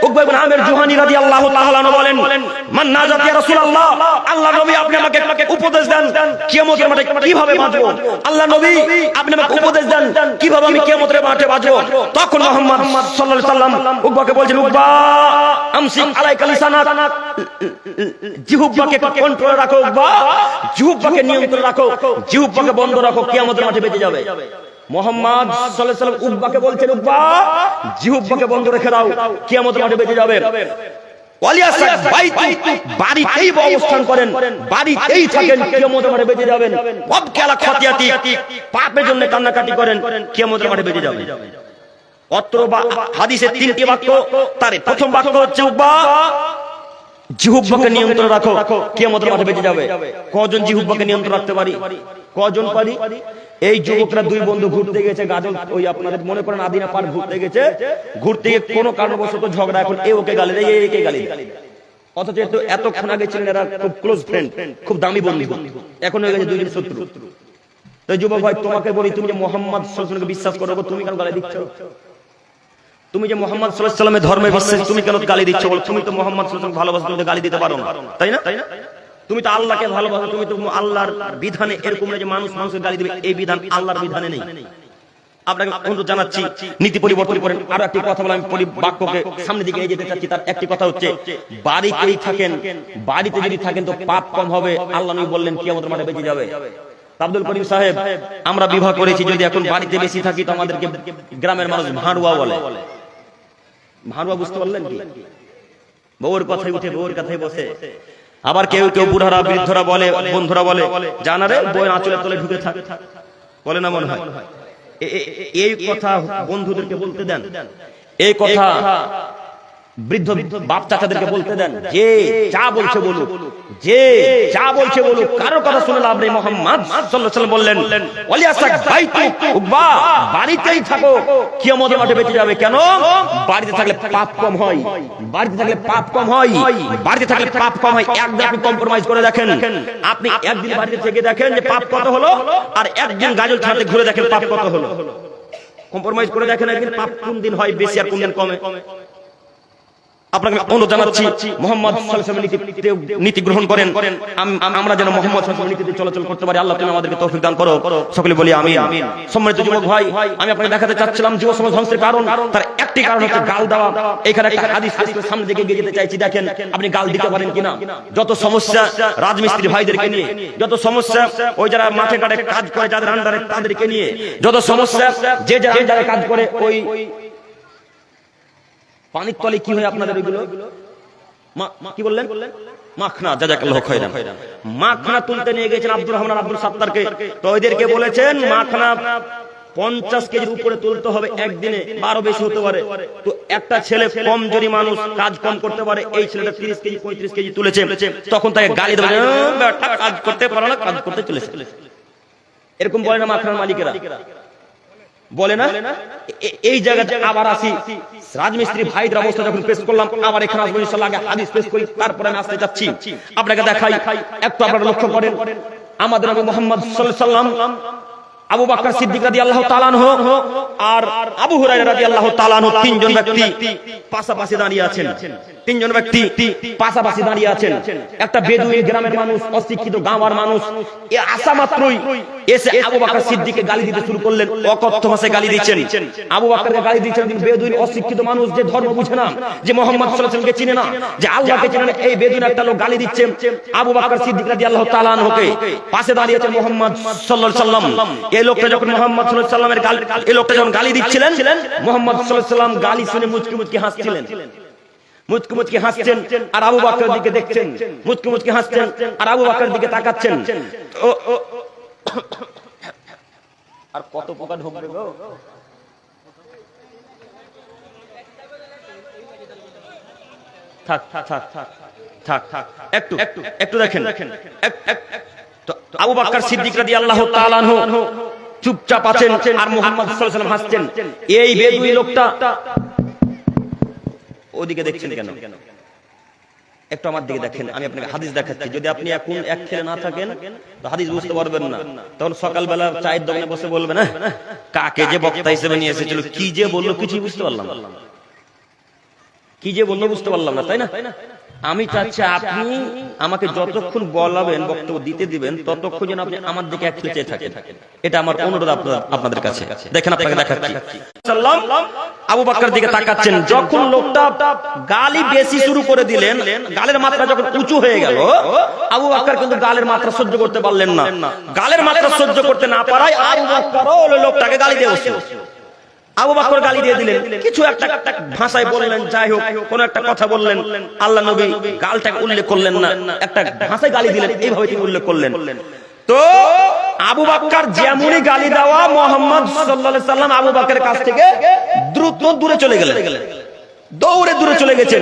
উকবা ইবনে আমির জুহানী রাদিয়াল্লাহু তাআলা আনহু বলেন, মান নাজাত ইয়া রাসূলুল্লাহ, আল্লাহর নবী আপনি আমাকে উপদেশ দেন কিয়ামতের মাঠে কিভাবে বাঁচবো। আল্লাহর নবী আপনি আমাকে উপদেশ দেন কিভাবে আমি কিয়ামতের মাঠে বাঁচবো। তখন মুহাম্মদ সাল্লাল্লাহু আলাইহি সাল্লাম উকবাকে বলছেন, উকবা আমসিক আলাইকা লিসানাক, জিহ্বাকে কন্ট্রোলে রাখো, বা জিহ্বাকে নিয়ন্ত্রণে রাখো, জিহ্বাকে বন্ধ রাখো, কিয়ামতের মাঠে বেঁচে যাবে। মুহাম্মদ সাল্লাল্লাহু আলাইহি ওয়াসাল্লাম উকবাকে বলছেন, উকবা জিহ্বাকে বন্ধ রেখে দাও, কিয়ামতের মাঠে বেঁচে যাবে। ওয়ালিয়াসাক বাইতি, বাড়িতেই অবস্থান করেন, বাড়িতেই থাকেন, কিয়ামতের মাঠে বেঁচে যাবেন। ওয়াবকালা খাতিয়াতি, পাপের জন্য কান্নাকাটি করেন, কিয়ামতের মাঠে বেঁচে যাবেন। অত্র হাদিসের তিনটি বাক্য, তার প্রথম বাক্য হচ্ছে উকবা জিহ্বাকে নিয়ন্ত্রণ রাখো, কিয়ামতের মাঠে বেঁচে যাবে। কজন জিহ্বাকে নিয়ন্ত্রণ রাখতে পারি? কজন পারি? এই যুবকরা দুই বন্ধু ঘুরতে গেছে গাজল, ওই আপনাদের মনে করেন আদিনা পার ঘুরতে গেছে, ঘুরতে গিয়ে কোনো কারণবশত ঝগড়া, এখন এ ওকে গালি দেয়, একে গালি দেয়। অথচ এতক্ষণ আগে ছিলেন এরা খুব ক্লোজ ফ্রেন্ড, খুব দামি বন্ধু, এখন হয়ে গেছে দুইজন শত্রু। তো যুবক ভাই, তোমাকে বলি, তুমি যে মুহাম্মদ সাল্লাল্লাহু আলাইহি ওয়াসাল্লামকে বিশ্বাস করো, তুমি কেন গালি দিচ্ছ? তুমি যে মুহাম্মদ সাল্লাল্লাহু আলাইহি ওয়াসাল্লামের ধর্মে বিশ্বাস, তুমি কেন গালি দিচ্ছ? বল, তুমি তো মুহাম্মদ সাল্লাল্লাহু আলাইহি ওয়াসাল্লামকে ভালোবাসো, তুমি তো গালি দিতে পারো না, তাই না? তুমি তো আল্লাহকে ভালোবাসো, তুমি তো আল্লাহর বিধানে এরকম না যে মানুষ মানুষকে গালি দিবে, এই বিধান আল্লাহর বিধানে নেই। আপনাকে অনুরোধ জানাচ্ছি, নীতি পরিবর্তন করেন। আরো একটি কথা বলে আমি বাক্যকে সামনের দিকে নিয়ে যেতে চাচ্ছি। তার একটি কথা হচ্ছে, বাড়িতেই থাকেন, বাড়িতে যদি থাকেন তো পাপ কম হবে, আল্লাহ নবী বললেন কিয়ামতের মাঠে বেঁচে যাবে। আব্দুল করিম সাহেব, আমরা বিবাহ করেছি, যদি এখন বাড়িতে বেশি থাকি তো আমাদেরকে গ্রামের মানুষ ভাড়ুয়া বলে। ভাড়ুয়া বুঝতে পারলেন কি? বউর কথায় উঠে, বউর কথায় বসে। আবার কেউ কেউ বুড়ারা, বৃদ্ধরা বলে, বন্ধুরা বলে, জানারে বউয়ের আঁচলের তলে ঢুকে থাকে, বলে না মনে হয়? এই কথা বন্ধুদেরকে বলতে দেন, এই কথা বৃদ্ধ বাপ চাচাদেরকে বলতে দেন, যে যা বলছে বলুক, যে যা বলছে বলুক, কারো কথা শুনে লাভ নেই। মুহাম্মদ সাল্লাল্লাহু আলাইহি ওয়াসাল্লাম বললেন, ওয়ালিয়াসাক বাইতু, উকবা বাড়িতেই থাকো, কিয়ামতের মাঠে বেঁচে যাবে। কেন? বাড়িতে থাকলে পাপ কম হয়, বাড়িতে থাকলে পাপ কম হয়, বাড়িতে থাকলে পাপ কম হয়। একদিন আপনি কম্প্রোমাইজ করে দেখেন, আপনি একদিন বাড়িতে থেকে দেখেন যে পাপ কত হলো, আর একদিন গাজল ছাড়তে ঘুরে দেখেন পাপ কত হলো। কম্প্রোমাইজ করে দেখেন একদিন পাপ কোন দিন হয় বেশি আর কোন দিন কমে। আপনাকে অনুরোধ জানাচ্ছি, মুহাম্মদ সাল্লাল্লাহু আলাইহি ওয়াসাল্লামের নীতি গ্রহণ করেন, আমরা যেন মুহাম্মদ সাল্লাল্লাহু আলাইহি ওয়াসাল্লামের নীতিতে চলাচল করতে পারি। আল্লাহ তুমি আমাদেরকে তৌফিক দান করো, সকলে বলি আমিন। সম্মানিত যুবক ভাই, আমি আপনাকে দেখাতে চাচ্ছিলাম যুব সমাজ ধ্বংসের কারণ, তার একটি কারণ হচ্ছে গাল দেওয়া। এখানে একটা হাদিস সামনে দিকে এগিয়ে যেতে চাইছি, দেখেন আপনি গাল দিতে পারেন কিনা। যত সমস্যা রাজমিস্ত্রি ভাইদেরকে নিয়ে, যত সমস্যা ওই যারা মাঠে ঘাটে কাজ করে যাদের আন্ডারে তাদেরকে নিয়ে, যত সমস্যা যে যারা আন্ডারে কাজ করে ওই পানির তলে কি হয় আপনাদের এগুলো? কি বললেন? মাখনা। জাযাকাল্লাহু খাইরান। মাখনা তুলতে নিয়ে গেছেন আব্দুর রহমান আব্দুল সাত্তারকে। তো ওদেরকে বলেছেন মাখনা 50 কেজির উপরে তুলতে হবে একদিনে, 12 বেশি হতে পারে। তো একটা ছেলে কমজোরি মানুষ, কাজ কম করতে পারে, এই ছেলেটা 30 কেজি 35 কেজি তুলেছে। তখন তাকে গালি দেবে, বেটা কাজ করতে পারে না, কাজ করতে চলেছে। এরকম বলে না মাখনার মালিকেরা? বলে না? এই জায়গাতে আবার আসি, রাজমিস্ত্রি ভাইদের অবস্থা যখন পেশ করলাম, আবার এখানে আসবো ইনশাআল্লাহ। আগে হাদিস পেশ করি, তারপরে আমি আসতে যাচ্ছি। আপনাকে দেখাই, একটু আপনারা লক্ষ্য করেন, আমাদের নবী মুহাম্মদ সাল্লাল্লাহু আলাইহি ওয়াসাল্লাম, আবু বকর সিদ্দিক রাদিয়াল্লাহু তাআলা আনহু আর আবু হুরায়রা রাদিয়াল্লাহু তাআলা আনহু, তিনজন ব্যক্তি পাশাপাশি দাঁড়িয়ে আছেন। তিনজন ব্যক্তি পাশাপাশি দাঁড়িয়ে আছেন। একটা বেদুইন গ্রামের মানুষ, অশিক্ষিত গাঁওয়ার মানুষ, এ আসা মাত্রই এসে আবু বকর সিদ্দিককে গালি দিতে শুরু করলেন। অকথ্য ভাষায় গালি দিচ্ছেন। আবু বকরকে গালি দিচ্ছেন। বেদুইন অশিক্ষিত মানুষ, যে ধর্ম বুঝে না, যে মুহাম্মদ সাল্লাল্লাহু আলাইহি ওয়াসাল্লামকে চিনে না, যে আল্লাহকে চিনে না, এই বেদুইন একটা লোক গালি দিচ্ছে আবু বকর সিদ্দিক রাদিয়াল্লাহু তাআলা আনহুকে। পাশে দাঁড়িয়ে আছেন মুহাম্মদ সাল্লাল্লাহু আলাইহি ওয়াসাল্লাম। এই লোকটা যখন মুহাম্মদ সাল্লাল্লাহু আলাইহি ওয়াসাল্লামের গালি, এই লোকটা যখন গালি দিচ্ছিলেন, মুহাম্মদ সাল্লাল্লাহু আলাইহি ওয়াসাল্লাম গালি শুনে মুচকি মুচকি হাসছিলেন। মুচকি মুচকি হাসছেন আর আবু বকরের দিকে দেখছেন। মুচকি মুচকি হাসছেন আর আবু বকরের দিকে তাকাচ্ছেন। আর কত পোকা ঢুকবে গো? থাক থাক থাক থাক থাক, একটু একটু দেখেন। তো আবু বকর সিদ্দিক রাদিয়াল্লাহু তাআলা আনহু চুপচাপ আছেন আর মুহাম্মদ সাল্লাল্লাহু আলাইহি ওয়াসাল্লাম হাসছেন। এই বেদুই লোকটা ওদিকে দেখছেন কেন? একটু আমার দিকে দেখেন, আমি আপনাকে হাদিস দেখাচ্ছি। যদি আপনি এখন এক খেলে না থাকেন তো হাদিস বুঝতে পারবেন না। তখন সকালবেলা চায়ের দোকানে বসে বলবেন, কাকে যে বক্তা হিসেবে নিয়ে এসেছিল, কি যে বললো কিছুই বুঝতে পারলাম না, কি যে বললো বুঝতে পারলাম না, তাই না? আমি চাচ্ছি আপনি আমাকে যতক্ষণ বলাবেন, বক্তব্য দিতে দিবেন, ততক্ষণ যেন আপনি আমার দিকে এক চেয়ে থাকেন। এটা আমার অনুরোধ আপনাদের কাছে। দেখেন আপনাকে দেখাচ্ছি। আবু বকর দিকে তাকাচ্ছেন। যখন লোকটা গালি বেশি শুরু করে দিলেন, গালের মাত্রা যখন উঁচু হয়ে গেল, আবু বকর কিন্তু গালের মাত্রা সহ্য করতে পারলেন না। গালের মাত্রা সহ্য করতে না পারায় আবু বকর ওই লোকটাকে গালি দিয়ে বসলেন। আবু বকর গালি দিয়ে দিলেন, কিছু একটা ভাষায় বললেন, যাই হোক কোন একটা কথা বললেন। আল্লাহ নবী গালটাকে উল্লেখ করলেন না, একটা ভাষায় গালি দিলেন, এইভাবে তিনি উল্লেখ করলেন। তো আবু বকর যেমনই গালি দেওয়া, মুহাম্মদ সাল্লাল্লাহু আলাইহি ওয়াসাল্লাম আবু বকরের কাছ থেকে দ্রুত দূরে চলে গেলেন, দৌড়ে দূরে চলে গেছেন।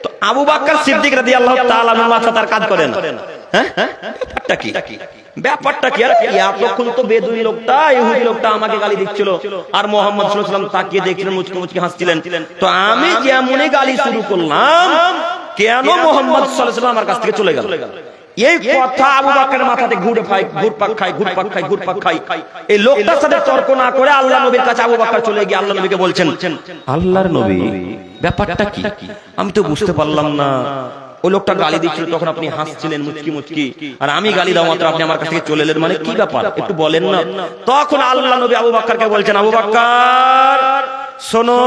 তো আবু বকর সিদ্দিক রাদিয়াল্লাহু তাআলা আনহু মাথা তার কাজ করেন, হ্যাঁ ব্যাপারটা কি? আর এতক্ষণ তো বেদুই লোকটা, ইহুদি লোকটা আমাকে গালি দিচ্ছিল আর মুহাম্মদ সাল্লাল্লাহু আলাইহি ওয়াসাল্লাম তাকিয়ে দেখছিলেন, মুচকি মুচকি হাসছিলেন। তো আমি যেমনই গালি শুরু করলাম, কেন মুহাম্মদ সাল্লাল্লাহু আলাইহি ওয়াসাল্লাম আমার কাছ থেকে চলে গেল? এই কথা আবু বকরের মাথাতে ঘুরপাক খায়। এই লোকটার সাথে তর্ক না করে আল্লাহ নবীর কাছে আবু বকর চলে গিয়ে আল্লাহ নবীকে বলছেন, আল্লাহর নবী ব্যাপারটা কি? আমি তো বুঝতে পারলাম না। ওই লোকটা গালি দিচ্ছিল, তখন আপনি হাসছিলেন মুচকি মুচকি, আর আমি গালি দেওয়া মাত্র আপনি আমার কাছ থেকে চলে এলেন, মানে কি ব্যাপার একটু বলেন না? তখন আল্লাহ নবী আবু বকরকে বলছেন, আবু বকর শোনো,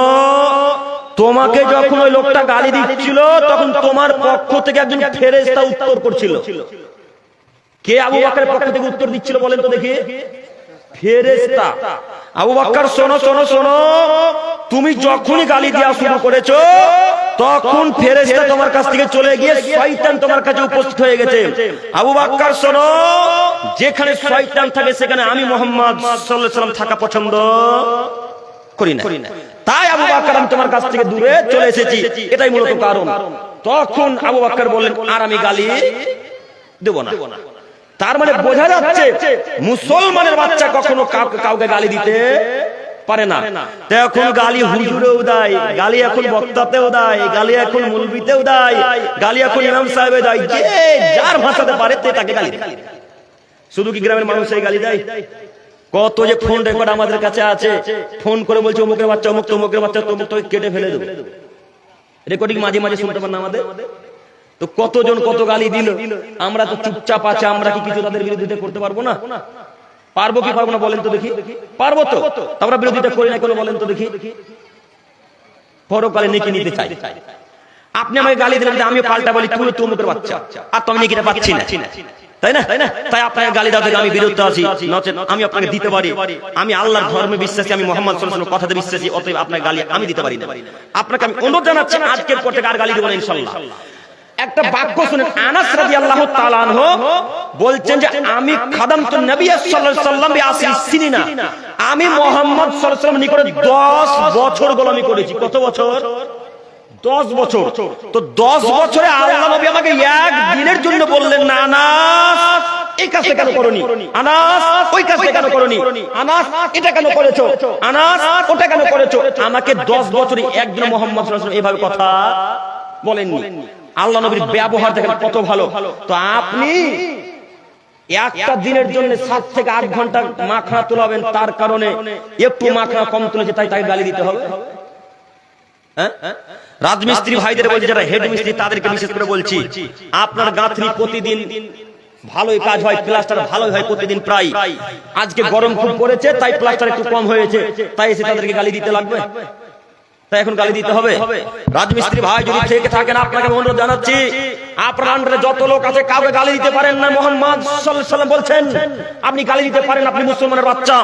তোমাকে যখন ওই লোকটা গালি দিচ্ছিল, তখন তোমার পক্ষ থেকে একজন ফেরেশতা উত্তর করছিল। কে আবু বকরের পক্ষ থেকে উত্তর দিচ্ছিল বলেন তো দেখি? ফেরেশতা। আবু বকর শোনো শোনো শোনো, তুমি যখনই গালি দেওয়া শুরু করেছো, তখন ফেরেশতা তোমার কাছ থেকে চলে গিয়ে শয়তান তোমার কাছে উপস্থিত হয়ে গেছে। আবু বকর শোনো, যেখানে শয়তান থাকে সেখানে আমি মুহাম্মদ সাল্লাল্লাহু আলাইহি ওয়াসাল্লাম থাকা পছন্দ করি না, তাই আবু বকর আমি তোমার কাছ থেকে দূরে চলে এসেছি, এটাই মূলত কারণ। তখন আবু বকর বললেন, আর আমি গালি দেব না। তার মানে বোঝা যাচ্ছে মুসলমানের বাচ্চা কখনো কাউকে গালি দিতে পারে না। এখন গালি হুজুরেও দেয়, গালি এখন বক্তাতেও দেয়, গালি এখন মুলবিতেও দেয়, গালি এখন ইমাম সাহেবে দেয়, যে যার ভাষাতে পারে তাকে গালি দেয়। শুধু কি গ্রামের মানুষ এই গালি দেয়? কত যে ফোন রেকর্ড আমাদের কাছে আছে, ফোন করে বলছে অমুকের বাচ্চা অমুক, তমুকের বাচ্চা তমুক, তোকে কেটে ফেলে দেবো। রেকর্ডিং মাঝে মাঝে শুনতে পান না আমাদের? তো কতজন কত গালি দিল, আমরা তো চুপচাপ আছে। আমরা কি কিছু তাদের বিরোধিতা করতে পারবো না? পারবো কি পারবো না বলেন তো দেখি? পারবো তো, আমরা বিরোধিতা করি না কেন বলেন তো দেখি? পরকালে নেকি নিতে চাই। আপনি আমাকে গালি দিলেন, আমি পাল্টা বলি তুই অমুকের বাচ্চা, আর তো আমি নেকিটা পাচ্ছি না, তাই না? তাই আপনাকে গালি দেওয়া থেকে আমি বিরত আছি, নচেত আমি আপনাকে দিতে পারি। আমি আল্লাহর ধর্মে বিশ্বাসী, আমি মুহাম্মদ সাল্লাল্লাহু আলাইহি ওয়াসাল্লাম কথাতে বিশ্বাসী, অতএব আপনাকে গালি আমি দিতে পারি না। আপনাকে আমি অনুরোধ জানাচ্ছি, আজকের পর থেকে আর গালি দেব না ইনশাআল্লাহ। একটা বাক্য শুনেন, আনাস রাদিয়াল্লাহু তাআলা আনহু বলছেন যে আমি খাদামতুন নবী সাল্লাল্লাহু আলাইহি ওয়াসাল্লাম বিআশরি সিনিনা, আমি মুহাম্মদ সাল্লাল্লাহু আলাইহি ওয়াসাল্লাম নিকটে 10 বছর গোলামি করেছি। কত বছর? 10 বছর। তো 10 বছরে আল্লাহ নবী আমাকে এক দিনের জন্য বললেন না, আনাস এই কাজটা কেন করনি, আনাস ওই কাজটা কেন করনি, আনাস এটা কেন করেছো, আনাস ওটা কেন করেছো। আমাকে 10 বছরে একদিন মুহাম্মদ সাল্লাল্লাহু আলাইহি ওয়াসাল্লাম এইভাবে কথা বলেননি। আল্লাহ নবীর ব্যবহার দেখেন কত ভালো। তো আপনি একটা দিনের জন্য 7 থেকে 8 ঘন্টা মাখনা তোলাবেন, তার কারণে একটু মাখনা কম তুলেছে তাই তাকে গালি দিতে হবে? রাজমিস্ত্রি ভাইদের বলছি, যারা হেড মিস্ত্রি তাদেরকে বিশেষ করে বলছি, আপনার গাঁথনি প্রতিদিন ভালোই কাজ হয়, প্লাস্টার ভালোই হয় প্রতিদিন প্রায়। আজকে গরম খুব পড়েছে তাই প্লাস্টার একটু কম হয়েছে, তাই এসে তাদেরকে গালি দিতে লাগবে? তাই এখন গালি দিতে হবে? রাজমিস্ত্রি ভাই যদি থেকে থাকেন, আপনাকে অনুরোধ জানাচ্ছি, আপনার আন্ডারে যত লোক আছে কাউকে গালি দিতে পারেন না। মুহাম্মদ সাল্লাল্লাহু আলাইহি ওয়াসাল্লাম বলছেন আপনি গালি দিতে পারেন, আপনি মুসলমানের বাচ্চা,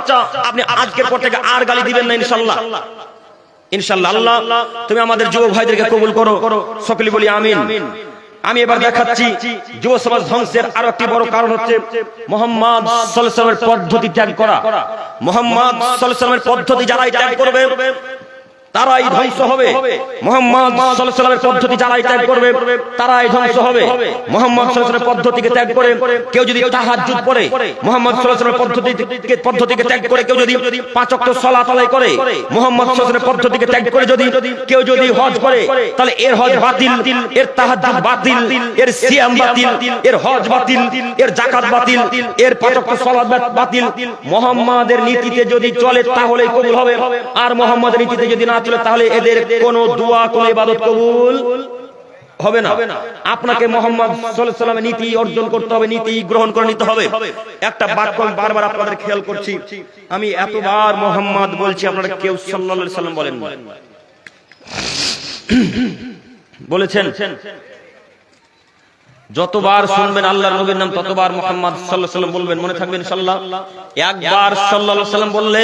আপনি আজকের পর থেকে আর গালি দিবেন না ইনশাআল্লাহ। ইনশাআল্লাহ। আল্লাহ তুমি আমাদের যুবক ভাইদেরকে কবুল করো, সকলে বলি আমিন। আমি এবার দেখাচ্ছি যুব সমাজ ধ্বংসের আরো একটি বড় কারণ হচ্ছে মুহাম্মদ সাল্লাল্লাহু আলাইহি ওয়াসাল্লামের পদ্ধতি ত্যাগ করা। মুহাম্মদ সাল্লাল্লাহু আলাইহি ওয়াসাল্লামের পদ্ধতি যারাই ত্যাগ করবে তারাই ধ্বংস হবে। মুহাম্মদ সাল্লাল্লাহু আলাইহি ওয়াসাল্লামের পদ্ধতি যারাই ত্যাগ করবে তারাই ধ্বংস হবে। মুহাম্মদ সাল্লাল্লাহু আলাইহি ওয়াসাল্লামের পদ্ধতিকে ত্যাগ করে কেউ যদি তাহাজ্জুদ পড়ে, মুহাম্মদ সাল্লাল্লাহু আলাইহি ওয়াসাল্লামের পদ্ধতিকে ত্যাগ করে কেউ যদি 5 ওয়াক্ত সালাত আদায় করে, মুহাম্মদ সাল্লাল্লাহু আলাইহি ওয়াসাল্লামের পদ্ধতিকে ত্যাগ করে যদি কেউ যদি হজ করে, তাহলে এর হজ বাতিল, এর তাহাজ্জুদ বাতিল, এর সিয়াম বাতিল, এর হজ বাতিল, এর যাকাত বাতিল, এর 5 ওয়াক্ত সালাত বাতিল। মুহাম্মাদের নীতিতে যদি চলে তাহলেই কবুল হবে, আর মুহাম্মাদের নীতিতে যদি না চলে তাহলে এদের কোন দোয়া কোন ইবাদত কবুল হবে না। আপনাকে মুহাম্মদ সাল্লাল্লাহু আলাইহি ওয়াসাল্লামের নীতি অর্জন করতে হবে, নীতি গ্রহণ করে নিতে হবে। একটা বাক্য আমি বারবার আপনাদের খেয়াল করছি, আমি এতবার মুহাম্মদ বলছি, আপনারা কেউ সাল্লাল্লাহু আলাইহি ওয়াসাল্লাম বলেন বলেছেন? যতবার শুনবেন আল্লাহর নবীর নাম ততবার মুহাম্মদ সাল্লাল্লাহু আলাইহি ওয়াসাল্লাম বলবেন, মনে থাকবে ইনশাআল্লাহ। একবার সাল্লাল্লাহু আলাইহি ওয়াসাল্লাম বললে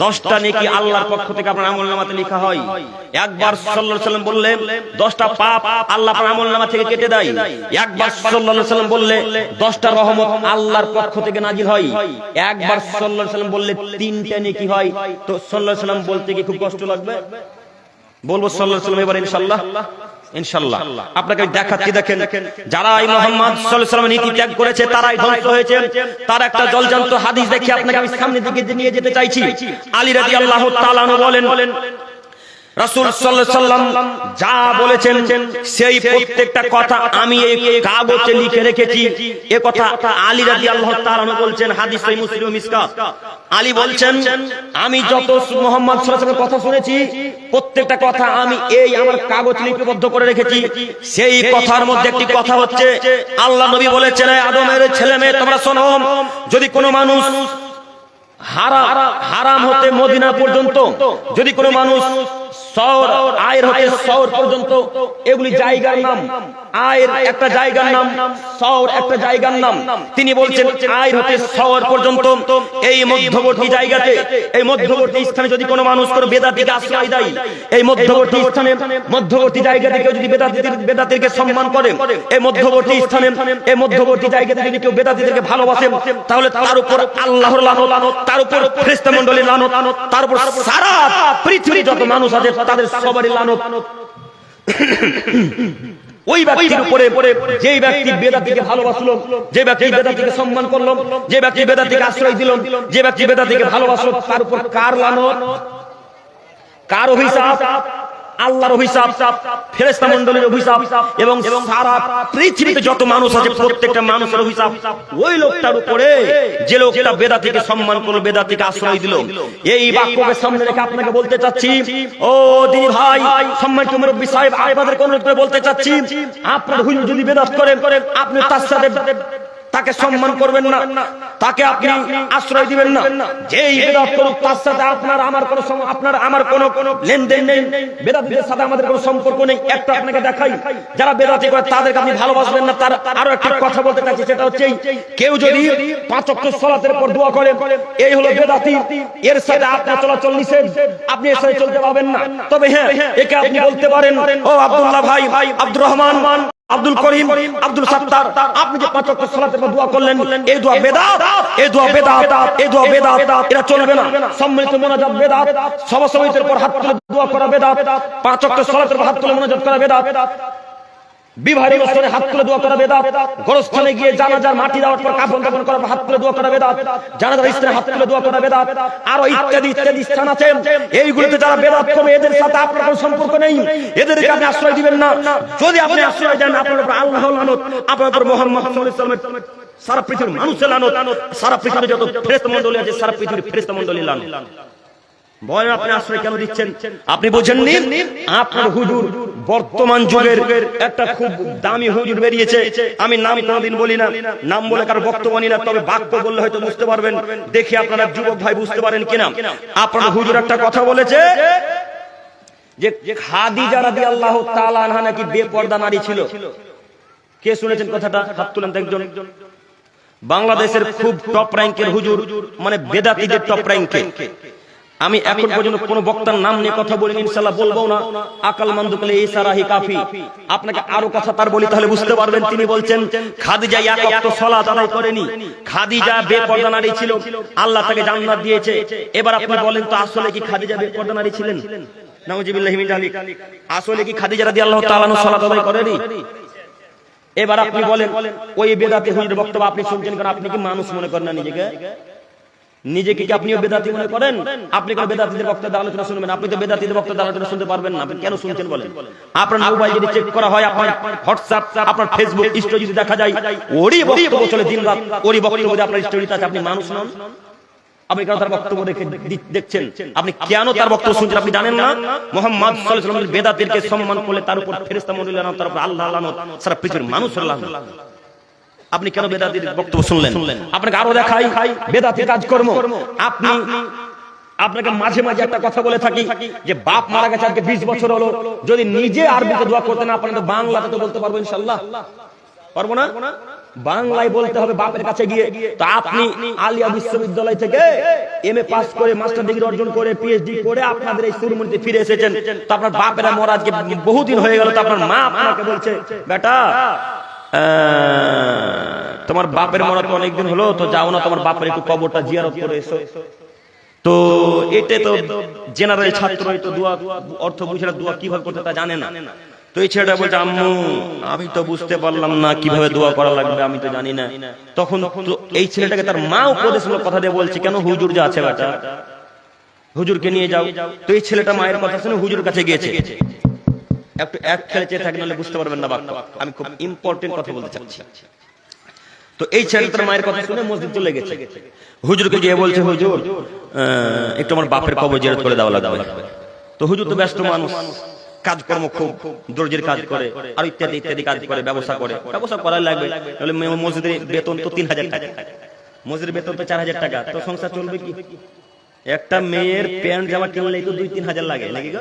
10টা নেকি আল্লাহর পক্ষ থেকে আপনার আমলনামাতে লেখা হয়। একবার সাল্লাল্লাহু আলাইহি ওয়াসাল্লাম বললে 10টা পাপ আল্লাহ আপনার আমলনামা থেকে কেটে দেয়। একবার সাল্লাল্লাহু আলাইহি ওয়াসাল্লাম বললে 10টা রহমত আল্লাহর পক্ষ থেকে নাজিল হয়। একবার সাল্লাল্লাহু আলাইহি ওয়াসাল্লাম বললে 3টা নেকি হয়। তো সাল্লাল্লাহু আলাইহি ওয়াসাল্লাম বলতে কি খুব কষ্ট লাগবে? বলবো সাল্লাল্লাহু আলাইহি ওয়াসাল্লাম এবার ইনশাআল্লাহ। ইনশাআল্লাহ আপনাকে দেখাচ্ছি, দেখেন যারাই মুহাম্মদ সাল্লাল্লাহু আলাইহি ওয়াসাল্লামের নীতি ত্যাগ করেছে তারাই ধ্বংস হয়েছে। তার একটা জলজান্ত হাদিস দেখি আপনাকে আমি সামনের দিকে নিয়ে যেতে চাইছি। আলী রাদিয়াল্লাহু তাআলা আনহু বলেন, রাসূল সাল্লাল্লাহু আলাইহি ওয়াসাল্লাম যা বলেছেন সেই প্রত্যেকটা কথা আমি এই কাগজে লিখে রেখেছি। এই কথা আলী রাদিয়াল্লাহু তাআলা আনহু বলছেন, হাদিস সহিহ মুসলিম মিসকাত। আলী বলছেন আমি যত মুহাম্মদ সাল্লাল্লাহু আলাইহি ওয়াসাল্লামের কথা শুনেছি প্রত্যেকটা কথা আমি এই আমার কাগজ লিপিবদ্ধ করে রেখেছি। সেই কথার মধ্যে একটি কথা হচ্ছে, আল্লাহ নবী বলেছেন আদমের ছেলেমেয়ে তোমরা শোনো, যদি কোনো মানুষ হারাম হতে মদিনা পর্যন্ত, যদি কোনো মানুষ শহর আয়ের হতে শহর পর্যন্ত, এগুলি জায়গার নাম। আয়ের একটা জায়গার নাম, শহর একটা জায়গার নাম। তিনি বলছেন আয়ের হতে শহর পর্যন্ত এই মধ্যবর্তী জায়গাতে, এই মধ্যবর্তী স্থানে যদি কোনো মানুষ কোনো বেদাতিকে আশ্রয় দেয়, এই মধ্যবর্তী স্থানে মধ্যবর্তী জায়গাতে কেউ যদি বেদাতিকে সম্মান করে, এই মধ্যবর্তী স্থানে এই মধ্যবর্তী জায়গাতে যদি কেউ বেদাতিদেরকে ভালোবাসে, তাহলে তার উপর আল্লাহর লানত, তার উপর ফেরেশতা মণ্ডলীর লানত, তার উপর সারা পৃথিবীর যত মানুষ আছে তাদের সবারই লানত। ওই ব্যক্তির উপরে যেই ব্যক্তি বেদাতিকে ভালোবাসলো, যে ব্যক্তি বেদাতিকে সম্মান করলো, যে ব্যক্তি বেদাতিকে আশ্রয় দিল, যে ব্যক্তি বেদাতিকে ভালোবাসলো, তার উপর কার লানত, কার অভিশাপ? আল্লাহর অভিশাপ, ফেরেশতা মণ্ডলীর অভিশাপ, এবং সারা পৃথিবীতে যত মানুষ আছে প্রত্যেকটা মানুষের অভিশাপ ওই লোকটার উপরে, যে লোকটা বেদাতিকে সম্মান করলো, বেদাতিকে আশ্রয় দিল। এই বাক্যকে সামনে রেখে আপনাকে বলতে চাচ্ছি, ও দিনী ভাই, সম্মানিত মুরব্বি সাহেব, আপনাদের অনুরোধ করে বলতে চাচ্ছি, আপনার হুজুর যদি বেদাত করেন, আপনি তার সাথে তাকে সম্মান করবেন না, তাকে আপনি আশ্রয় দিবেন না। যেই বেদাত করুক তার সাথে আপনার আমার কোনো লেনদেন নেই, বেদাতীদের সাথে আমাদের কোনো সম্পর্ক নেই। একটা আপনাকে দেখাই, যারা বেদাতি করে তাদেরকে আপনি ভালোবাসবেন না। তার আরো একটা কথা বলতে চাচ্ছি, সেটা হচ্ছে কেউ যদি 5 ওয়াক্ত সালাতের পর দোয়া করে, এই হলো বেদাতি, এর সাথে আপনার চলাচল নিষেধ, আপনি এর সাথে চলতে পারবেন না। তবে হ্যাঁ, একে আপনি বলতে পারেন, ও আব্দুল্লাহ ভাই, আব্দুর রহমান, আব্দুল করিম, আব্দুল সাত্তার, আপনি যে 5 ওয়াক্ত সালাতের পর দোয়া করলেন, এই দোয়া বেদাত, এই দোয়া বেদাত, এই দোয়া বেদাত, এটা চলবে না। সম্মিলিত মুনাজাত বেদাত, সবসময়ের পর হাত তুলে দোয়া করা বেদাত, 5 ওয়াক্ত সালাতের পর হাত তুলে মুনাজাত করা বেদাত, বিবাহের অনুষ্ঠানে হাত তুলে দোয়া করা বেদাত, গোরস্থানে গিয়ে জানাজার মাটি দেওয়ার পর কাফন দাফন করার পর হাত তুলে দোয়া করা বেদাত, জানাজার স্থানে হাত তুলে দোয়া করা বেদাত, আরো ইত্যাদি ইত্যাদি স্থান আছে। এইগুলোতে যারা বেদাত করবে এদের সাথে আপনার কোনো সম্পর্ক নেই, এদেরকে আপনি আশ্রয় দিবেন না। যদি আপনি আশ্রয় দেন, আপনার উপর আল্লাহর লানত, আপনার উপর মুহাম্মদ সাল্লাল্লাহু আলাইহি ওয়াসাল্লামের, সারা পৃথিবীর মানুষের লানত, সারা পৃথিবীর যত ফেরেশতা মণ্ডলী আছে সারা পৃথিবীর ফেরেশতা মণ্ডলীর লানত। বলেন আপনি আশ্রয় কেন দিচ্ছেন? আপনি বোঝেননি আপনার হুজুর বর্তমান যুগের একটা খুব দামি হুজুর বেরিয়েছে। আমি নাম কোনদিন বলি না, নাম বলে কারো বক্তব্য নিই না, তবে বাক্য বললে হয়তো বুঝতে পারবেন। দেখি আপনারা যুবক ভাই বুঝতে পারেন কিনা। আপনার হুজুর একটা কথা বলেছে যে খাদিজা রাদিয়াল্লাহু তাআলা আনহা নাকি বেপরদা নারী ছিল। কে শুনেছেন কথাটা? হাত তুলেন তো একজন। বাংলাদেশের খুব টপ র্যাঙ্কের হুজুর, মানে বেদাতীদের টপ র্যাঙ্কে। আমি এখন পর্যন্ত কোন বক্তার নাম নিয়ে কথা বলিনি, ইনশাআল্লাহ বলবো না। আকাল মানদুকলে ইসারাহি কাফি। আপনাকে আরো কথা তার বলি, তাহলে বুঝতে পারবেন। তিনি বলছেন খাদিজা এক ওয়াক্ত সালাত আদায় করেনি, খাদিজা বেপরদা নারী ছিল, আল্লাহ তাকে জান্নাত দিয়েছে। এবার আপনি বলেন তো আসলে কি খাদিজা বেপরদা নারী ছিলেন? নাউজুবিল্লাহি মিন যালিক। আসলে কি খাদিজা রাদিয়াল্লাহু তাআলা আনহা সালাত আদায় করেনি? এবার আপনি বলেন ওই বেদাতি হুজুরের বক্তব্য আপনি শুনছেন কারণ আপনি কি মানুষ মনে করেন না নিজেকে? নিজেকে কি আপনিও বেদাতি মনে করেন? আপনি কোন বেদাতীদের বক্তব্য আলোচনা শুনবেন? আপনি তো বেদাতীদের বক্তব্য আলোচনা শুনতে পারবেন না। আপনি কেন শুনছেন বলেন? আপনার মোবাইল যদি চেক করা হয়, আপনার হোয়াটসঅ্যাপ, আপনার ফেসবুক স্টোরি যদি দেখা যায়, ওরই বক্তব্য চলে দিন রাত, ওরই বক্তব্য আপনার স্টোরিতে আছে। আপনি মানুষ নন? আপনি কেন তার বক্তব্য দেখছেন? আপনি কেন তার বক্তব্য শুনছেন? আপনি জানেন না মুহাম্মদ সাল্লাল্লাহু আলাইহি ওয়াসাল্লাম বেদাতীদেরকে সম্মান করলে তার উপর ফেরেশতা মণ্ডলী লানত, তার উপর আল্লাহর লানত, সারা পৃথিবীর মানুষের লানত। আপনি কেন বেদাতীর বক্তব্য শুনলেন? আপনাকে আরো দেখাই বেদাতি কাজকর্ম। আপনাকে মাঝে মাঝে একটা কথা বলে থাকি যে বাপ মারা গেছে আজকে 20 বছর হলো, যদি নিজে আরবিতে দোয়া করতে না পারেন তো বাংলাতে তো বলতে পারবো ইনশাআল্লাহ। পারবো না? বাংলায় বলতে হবে বাপের কাছে গিয়ে। তো আপনি আলিয়া বিশ্ববিদ্যালয় থেকে এমএ পাস করে, মাস্টার ডিগ্রি অর্জন করে, পিএইচডি করে আপনাদের এই সুরমণিতে ফিরে এসেছেন। তো আপনার বাপেরা মরা আজকে বহুদিন হয়ে গেল, তো আপনার মা আপনাকে বলছে বেটা তোমার বাপের মরা তো অনেকদিন হলো, তো যাও না তোমার বাপের একটু কবরটা জিয়ারত করে এসো। তো এটা তো জেনারেল ছাত্রই তো দোয়া অর্থ বুঝে না, দোয়া কিভাবে করতে তা জানে না। তো এই ছেলেটা বলছে আম্মু আমি তো বুঝতে পারলাম না কিভাবে দোয়া করা লাগবে, আমি তো জানি না। তখন এই ছেলেটাকে তার মা উপদেশমূলক কথা দিয়ে বলছে কেন হুজুর যে আছে বেটা, হুজুরকে নিয়ে যাও। তো এই ছেলেটা মায়ের কথা শুনে হুজুর কাছে গিয়েছে। একটু এক খেলে চেয়ে থাকলে বুঝতে পারবেন না বাক্য, আমি খুব ইম্পর্টেন্ট কথা বলতে চাচ্ছি। তো এই ছেলেটার মায়ের কথা শুনে মসজিদ চলে গেছে, হুজুরকে গিয়ে বলছে হুজুর একটু আমার বাপের কবর জিয়ারত করে দেওয়া লাগবে। তো হুজুর তো ব্যস্ত মানুষ, কাজকর্ম খুব দর্জির কাজ করে আর ইত্যাদি ইত্যাদি কাজ করে, ব্যবসা করে, ব্যবসা করার লাগবে। মসজিদের বেতন তো 3000 টাকা, মসজিদের বেতন তো 4000 টাকা, তো সংসার চলবে কি? একটা মেয়ের প্যান্ট জামা কিনলেই তো 2-3 হাজার লাগে নাকি গো?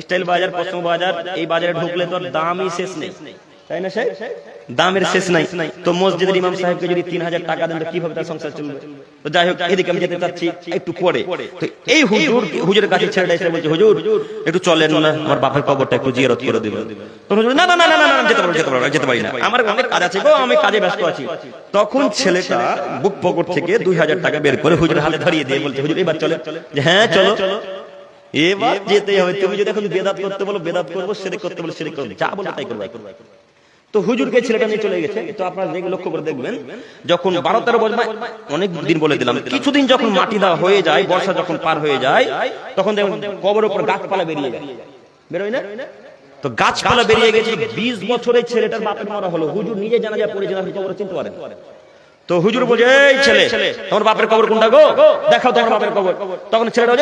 স্টাইল বাজার, পশ্চিম বাজার, এই বাজারে ঢুকলে তো দামই শেষ নেই, তাই না? দামের শেষ নাই। তো মসজিদের ইমাম সাহেবকে যদি 3000 টাকা দেন তো কিভাবে তার সংসার চলবে? তো যাই হোক, এদিকে আমি যেতে চাচ্ছি একটু পরে। তো এই হুজুরের কাছে ছেলেটা এসে বলছে হুজুর একটু চলেন না, আমার বাপের কবরটা একটু জিয়ারত করে দিবেন। তো হুজুর না না না না না যেতে পারি না, আমার অনেক কাজ আছে গো, আমি কাজে ব্যস্ত আছি। তখন ছেলেটা বুক পকেট থেকে 2000 টাকা বের করে হুজুরের হাতে ধরিয়ে দিয়ে বলছে হুজুর এবার চলে। হ্যাঁ চলো, এবার যেতেই হবে। তুমি যদি এখন বেদাত করতে বলো বেদাত করবো, শিরক করতে বলো শিরক করবো, যা বলো তাই করবো। তো হুজুরকে ছেলেটা নিয়ে চলে গেছে। তো আপনারা লক্ষ্য করে দেখবেন যখন 12-13 বছর, অনেক দিন বলে দিলাম, কিছুদিন যখন মাটি দেওয়া হয়ে যায়, বর্ষা যখন পার হয়ে যায়, তখন দেখুন কবরের উপর গাছপালা বেরিয়ে যায়, বেরোয় না? তো গাছপালা বেরিয়ে গেছে। 20 বছরের ছেলেটার বাপের মরা হলো, হুজুর নিজে জানাজা পড়ে জানাজা কবর চিনতে পারেন। তো হুজুর বলে, এই ছেলে তোমার বাপের কবর কোনটা গো, দেখাও তোমার বাপের কবর। তখন ছেলেটা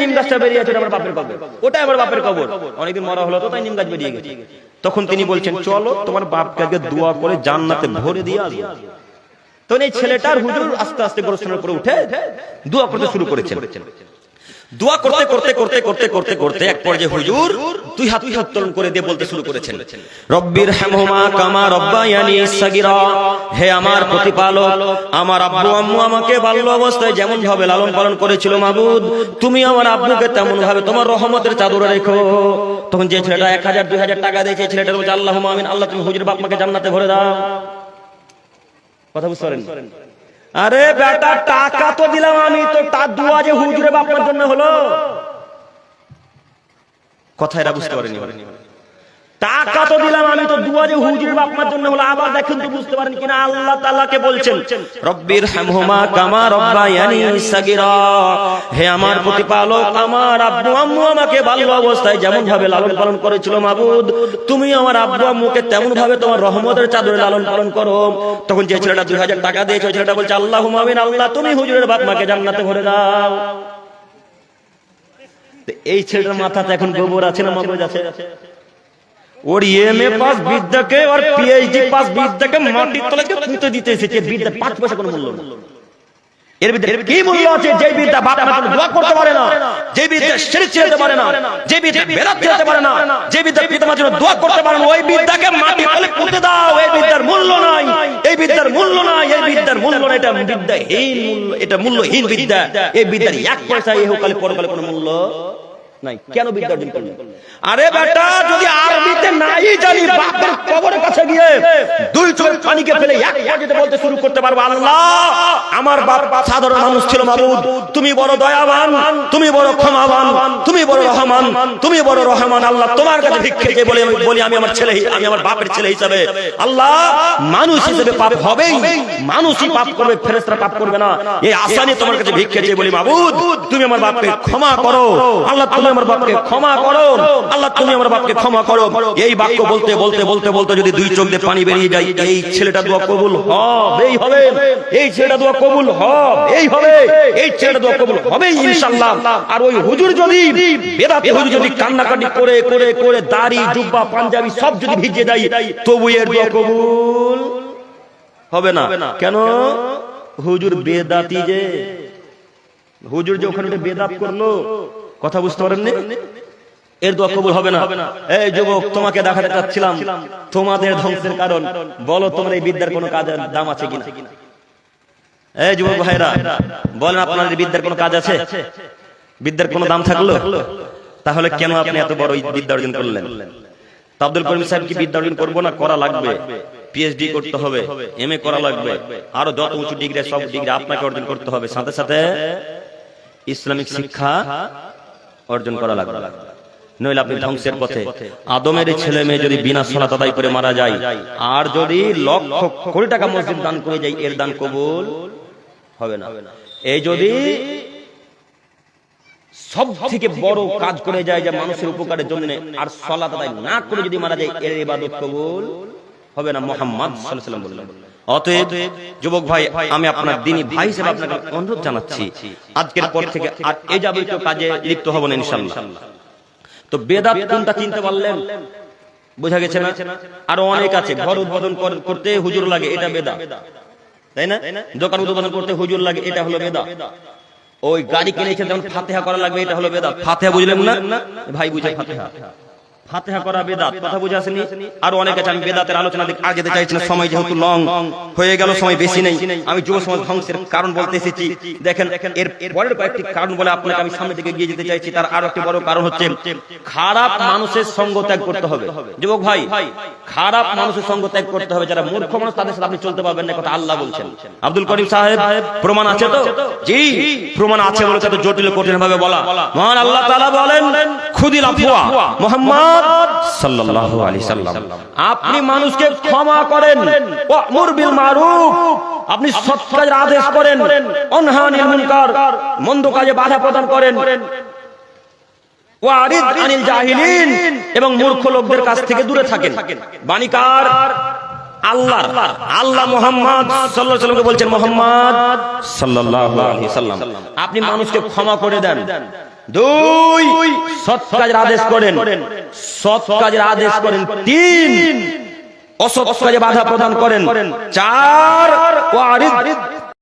নিম গাছটা বেরিয়ে আছে, আমার বাপের কবর, ওটাই আমার বাপের কবর, অনেকদিন মরা হলো তো তাই নিম গাছ বেরিয়ে গেছে। তখন তিনি বলছেন, চলো তোমার বাপকে আগে দোয়া করে জান্নাতে ভরে দিয়ে আসবো। তখন এই ছেলেটার হুজুর আস্তে আস্তে গোরস্থানের উপরে উঠে দোয়া করতে শুরু করেছেন। দোয়া করতে করতে করতে করতে করতে করতে এক পর্যায়ে হুজুর দুই হাত উত্তোলন করে দিয়ে বলতে শুরু করেছেন, রব্বির হামহুমা কামা রব্বায়ানি সাগীরা, হে আমার প্রতিপালক, আমার আব্বু আম্মু আমাকে বাল্য অবস্থায় যেমন ভাবে লালন পালন করেছিল মাবুদ, তুমি আমার আব্বুকে তেমন ভাবে তোমার রহমতের চাদরে রেখো। তখন যে ছেলেটা 1000 2000 টাকা দিয়েছে, ছেলেটার বলছে, আল্লাহুম্মা আমিন, আল্লাহ তুমি হুজুর বাপ মাকে জান্নাতে ভরে দাও। কথা বুঝতে পারেন? আরে বেটা, টাকা তো দিলাম আমি, তো তার দোয়া যে হুজুরে বাপমার জন্য হলো, কথা এরা বুঝতে পারেনি। টাকা তো দিলাম আমি, তো দোয়া যে হুজুরে বাপমার জন্য হলো। আবার দেখুন তো বুঝতে পারেন কিনা, আল্লাহ তাআলাকে বলছেন, রব্বির হামহুমা কামা রব্বায়ানি সাগীরা, হে আমার প্রতিপালক, আমার আব্বু আম্মু আমাকে বাল্য অবস্থায় যেমন ভাবে লালন পালন করেছিল মাবুদ, তুমি আমার আব্বু আম্মুকে তেমন ভাবে তোমার রহমতের চাদরে লালন পালন করো। তখন যে ছেলেটা 2000 টাকা দিয়েছে, ওই ছেলেটা বলছে, আল্লাহুম্মা আমিন, আল্লাহ তুমি হুজুরের বাপ মাকে জান্নাতে ভরে দাও। এই ছেলেটার মাথাতে এখন গোবর আছে না মগজ আছে? ওর এমএ পাস বিদ্যাকে আর পিএইচডি পাস বিদ্যাকে মাটির তলায় পুঁতে দিতে এসেছে, বিদ্যার 5 পয়সা কোনো মূল্য নেই। এর বিদ্যার কি মূল্য আছে? যে বিদ্যা বাপ মার জন্য দোয়া করতে পারে না, যে বিদ্যা শিরক ছেড়তে পারে না, যে বিদ্যা বেদাত ছেড়তে পারে না, যে বিদ্যা পিতামাতার জন্য দোয়া করতে পারে না, ওই বিদ্যাকে মাটির তলায় পুঁতে দাও। এই বিদ্যার মূল্য নাই, এই বিদ্যার মূল্য নাই, এই বিদ্যার মূল্য নাই। এটা বিদ্যাহীন মূল্য, এটা মূল্যহীন বিদ্যা। এই বিদ্যার 1 পয়সা ইহকালে পরকালে কোনো মূল্য নাই। কেন বিদ্যা অর্জন করলেন? আরে বেটা, যদি আরবিতে নাই জানি, বাপের কবরের কাছে গিয়ে 2 চোখ পানিকে ফেলে এক পর্যায়ে বলতে শুরু করতে পারবো, আল্লাহ আমার বাপ সাধারণ মানুষ ছিল মাবুদ, তুমি বড় দয়াবান, তুমি বড় ক্ষমাবান, তুমি বড় রহমান, তুমি বড় রহমান। আল্লাহ তোমার কাছে ভিক্ষে চেয়ে বলি আমি আমার ছেলে, আমি আমার বাপের ছেলে হিসাবে, আল্লাহ মানুষ হিসেবে পাপ হবেই, মানুষই পাপ করবে, ফেরেশতারা পাপ করবে না। এই আশা নিয়ে তোমার কাছে ভিক্ষে চেয়ে বলি, মাবুদ তুমি আমার বাপকে ক্ষমা করো, আল্লাহ তুমি আমার বাপকে ক্ষমা করো, আল্লাহ তুমি আমার বাপকে ক্ষমা করো। এই বাক্য বলতে বলতে বলতে বলতে যদি 2 চোখ দিয়ে পানি বেরিয়ে যায়, এই ছেলেটা দোয়া কবুল হবেই হবে, এই ছেলেটা দোয়া কবুল হবেই হবে, এই ছেলেটা দোয়া কবুল হবেই ইনশাআল্লাহ। আর ওই হুজুর যদি বেদাতি হুজুর যদি কান্নাকাটি করে করে করে দাড়ি জুব্বা পাঞ্জাবি সব যদি ভিজে দেয়, তবু এর দোয়া কবুল হবে না। কেন? হুজুর বেদাতি, যে হুজুর যে ওখানে বেদাত করলো, কথা বুঝতে পারেন না, এর দোয়া কবুল হবে না। এই যুবক, তোমাকে দেখাতে চাচ্ছিলাম তোমাদের ধ্বংসের কারণ। বলো তোমার এই বিদ্যার কোনো কাজের দাম আছে কিনা? এই যুবক ভাইরা বলেন, আপনাদের বিদ্যার কোনো কাজ আছে? বিদ্যার কোনো দাম থাকলো? তাহলে কেন আপনি এত বড় বিদ্যা অর্জন করলেন? আব্দুল করিম সাহেব কি বিদ্যা অর্জন করবো না? করা লাগবে। পিএইচডি করতে হবে, এমএ করা লাগবে, আরো যত উঁচু ডিগ্রি সব ডিগ্রি আপনাকে অর্জন করতে হবে। সাথে সাথে ইসলামিক শিক্ষা অর্জন করা লাগবে, নইলে আপনি ধ্বংসের পথে। আদমের ছেলে মেয়ে যদি বিনা সালাত আদায় করে মারা যায়, আর যদি লক্ষ কোটি টাকা মসজিদ দান করে যায়, এর দান কবুল হবে না। এই যদি সব থেকে বড় কাজ করে যায় যে মানুষের উপকারের জন্য, আর সালাত আদায় না করে যদি মারা যায়, এর ইবাদত কবুল হবে না। মুহাম্মদ সাল্লাল্লাহু আলাইহি ওয়াসাল্লাম বললেন। অতএব যুবক ভাই, আমি আপনার দ্বীনী ভাই হিসেবে আপনাকে অনুরোধ জানাচ্ছি, আজকের পর থেকে আর এই যাবতীয় কাজে লিপ্ত হব না ইনশাআল্লাহ। তো বেদাত কোনটা চিনতে পারলেন? বোঝা গেছে না? আরো অনেক আছে। ঘর উদ্বোধন করতে হুজুর লাগে, এটা বেদাত, তাই না? দোকান উদ্বোধন করতে হুজুর লাগে, এটা হলো বেদাত। ওই গাড়ি কিনেছে তখন ফাতিহা করা লাগবে, এটা হলো বেদাত। ফাতিহা বুঝলেন না ভাই? বুঝে ফাতিহা, ফাতিহা করা বেদাত, কথা বুঝে আসেনি? আর অনেক আছে। আমি বেদাতের আলোচনা আগে যেতে চাইছি না, সময় যেহেতু লং হয়ে গেল, সময় বেশি নেই। আমি যুব সমাজ ধ্বংসের কারণ বলতে এসেছি। দেখেন, এর পরের কয়েকটি কারণ বলে আপনাকে আমি সামনে দিকে গিয়ে যেতে চাইছি। তার আরো একটি বড় কারণ হচ্ছে খারাপ মানুষের সঙ্গ ত্যাগ করতে হবে। যুবক ভাই, খারাপ মানুষের সঙ্গ ত্যাগ করতে হবে। যারা মূর্খ মানুষ, তাদের সাথে আপনি চলতে পারবেন না, কথা আল্লাহ বলছেন। আব্দুল করিম সাহেব, প্রমাণ আছে তো? জি, প্রমাণ আছে বলে তো জটিল কঠিন ভাবে বলা। মহান আল্লাহ তাআলা বলেন, খুদিল আফওয়া মুহাম্মদ সাল্লাল্লাহু আলাইহি সাল্লাম, আপনি মানুষকে ক্ষমা করেন, ওয়া'মুর বিল মারুফ, আপনি সৎ কাজের আদেশ করেন, অনহা আনিল মুনকার, মন্দ কাজে বাধা প্রদান করেন, ওয়ারিদ আনিল জাহিলিন, এবং মূর্খ লোকদের কাছ থেকে দূরে থাকেন। বাণীকার আল্লাহ মুহাম্মদ সাল্লাল্লাহু আলাইহি ওয়াসাল্লামকে বলছেন, মুহাম্মদ সাল্লাল্লাহু আলাইহি ওয়াসাল্লাম আপনি মানুষকে ক্ষমা করে দেন। 2 সৎ কাজের আদেশ করেন, সৎ কাজের আদেশ করেন। 3 অসৎ কাজে বাধা প্রদান করেন। 4 ওয়ারিদ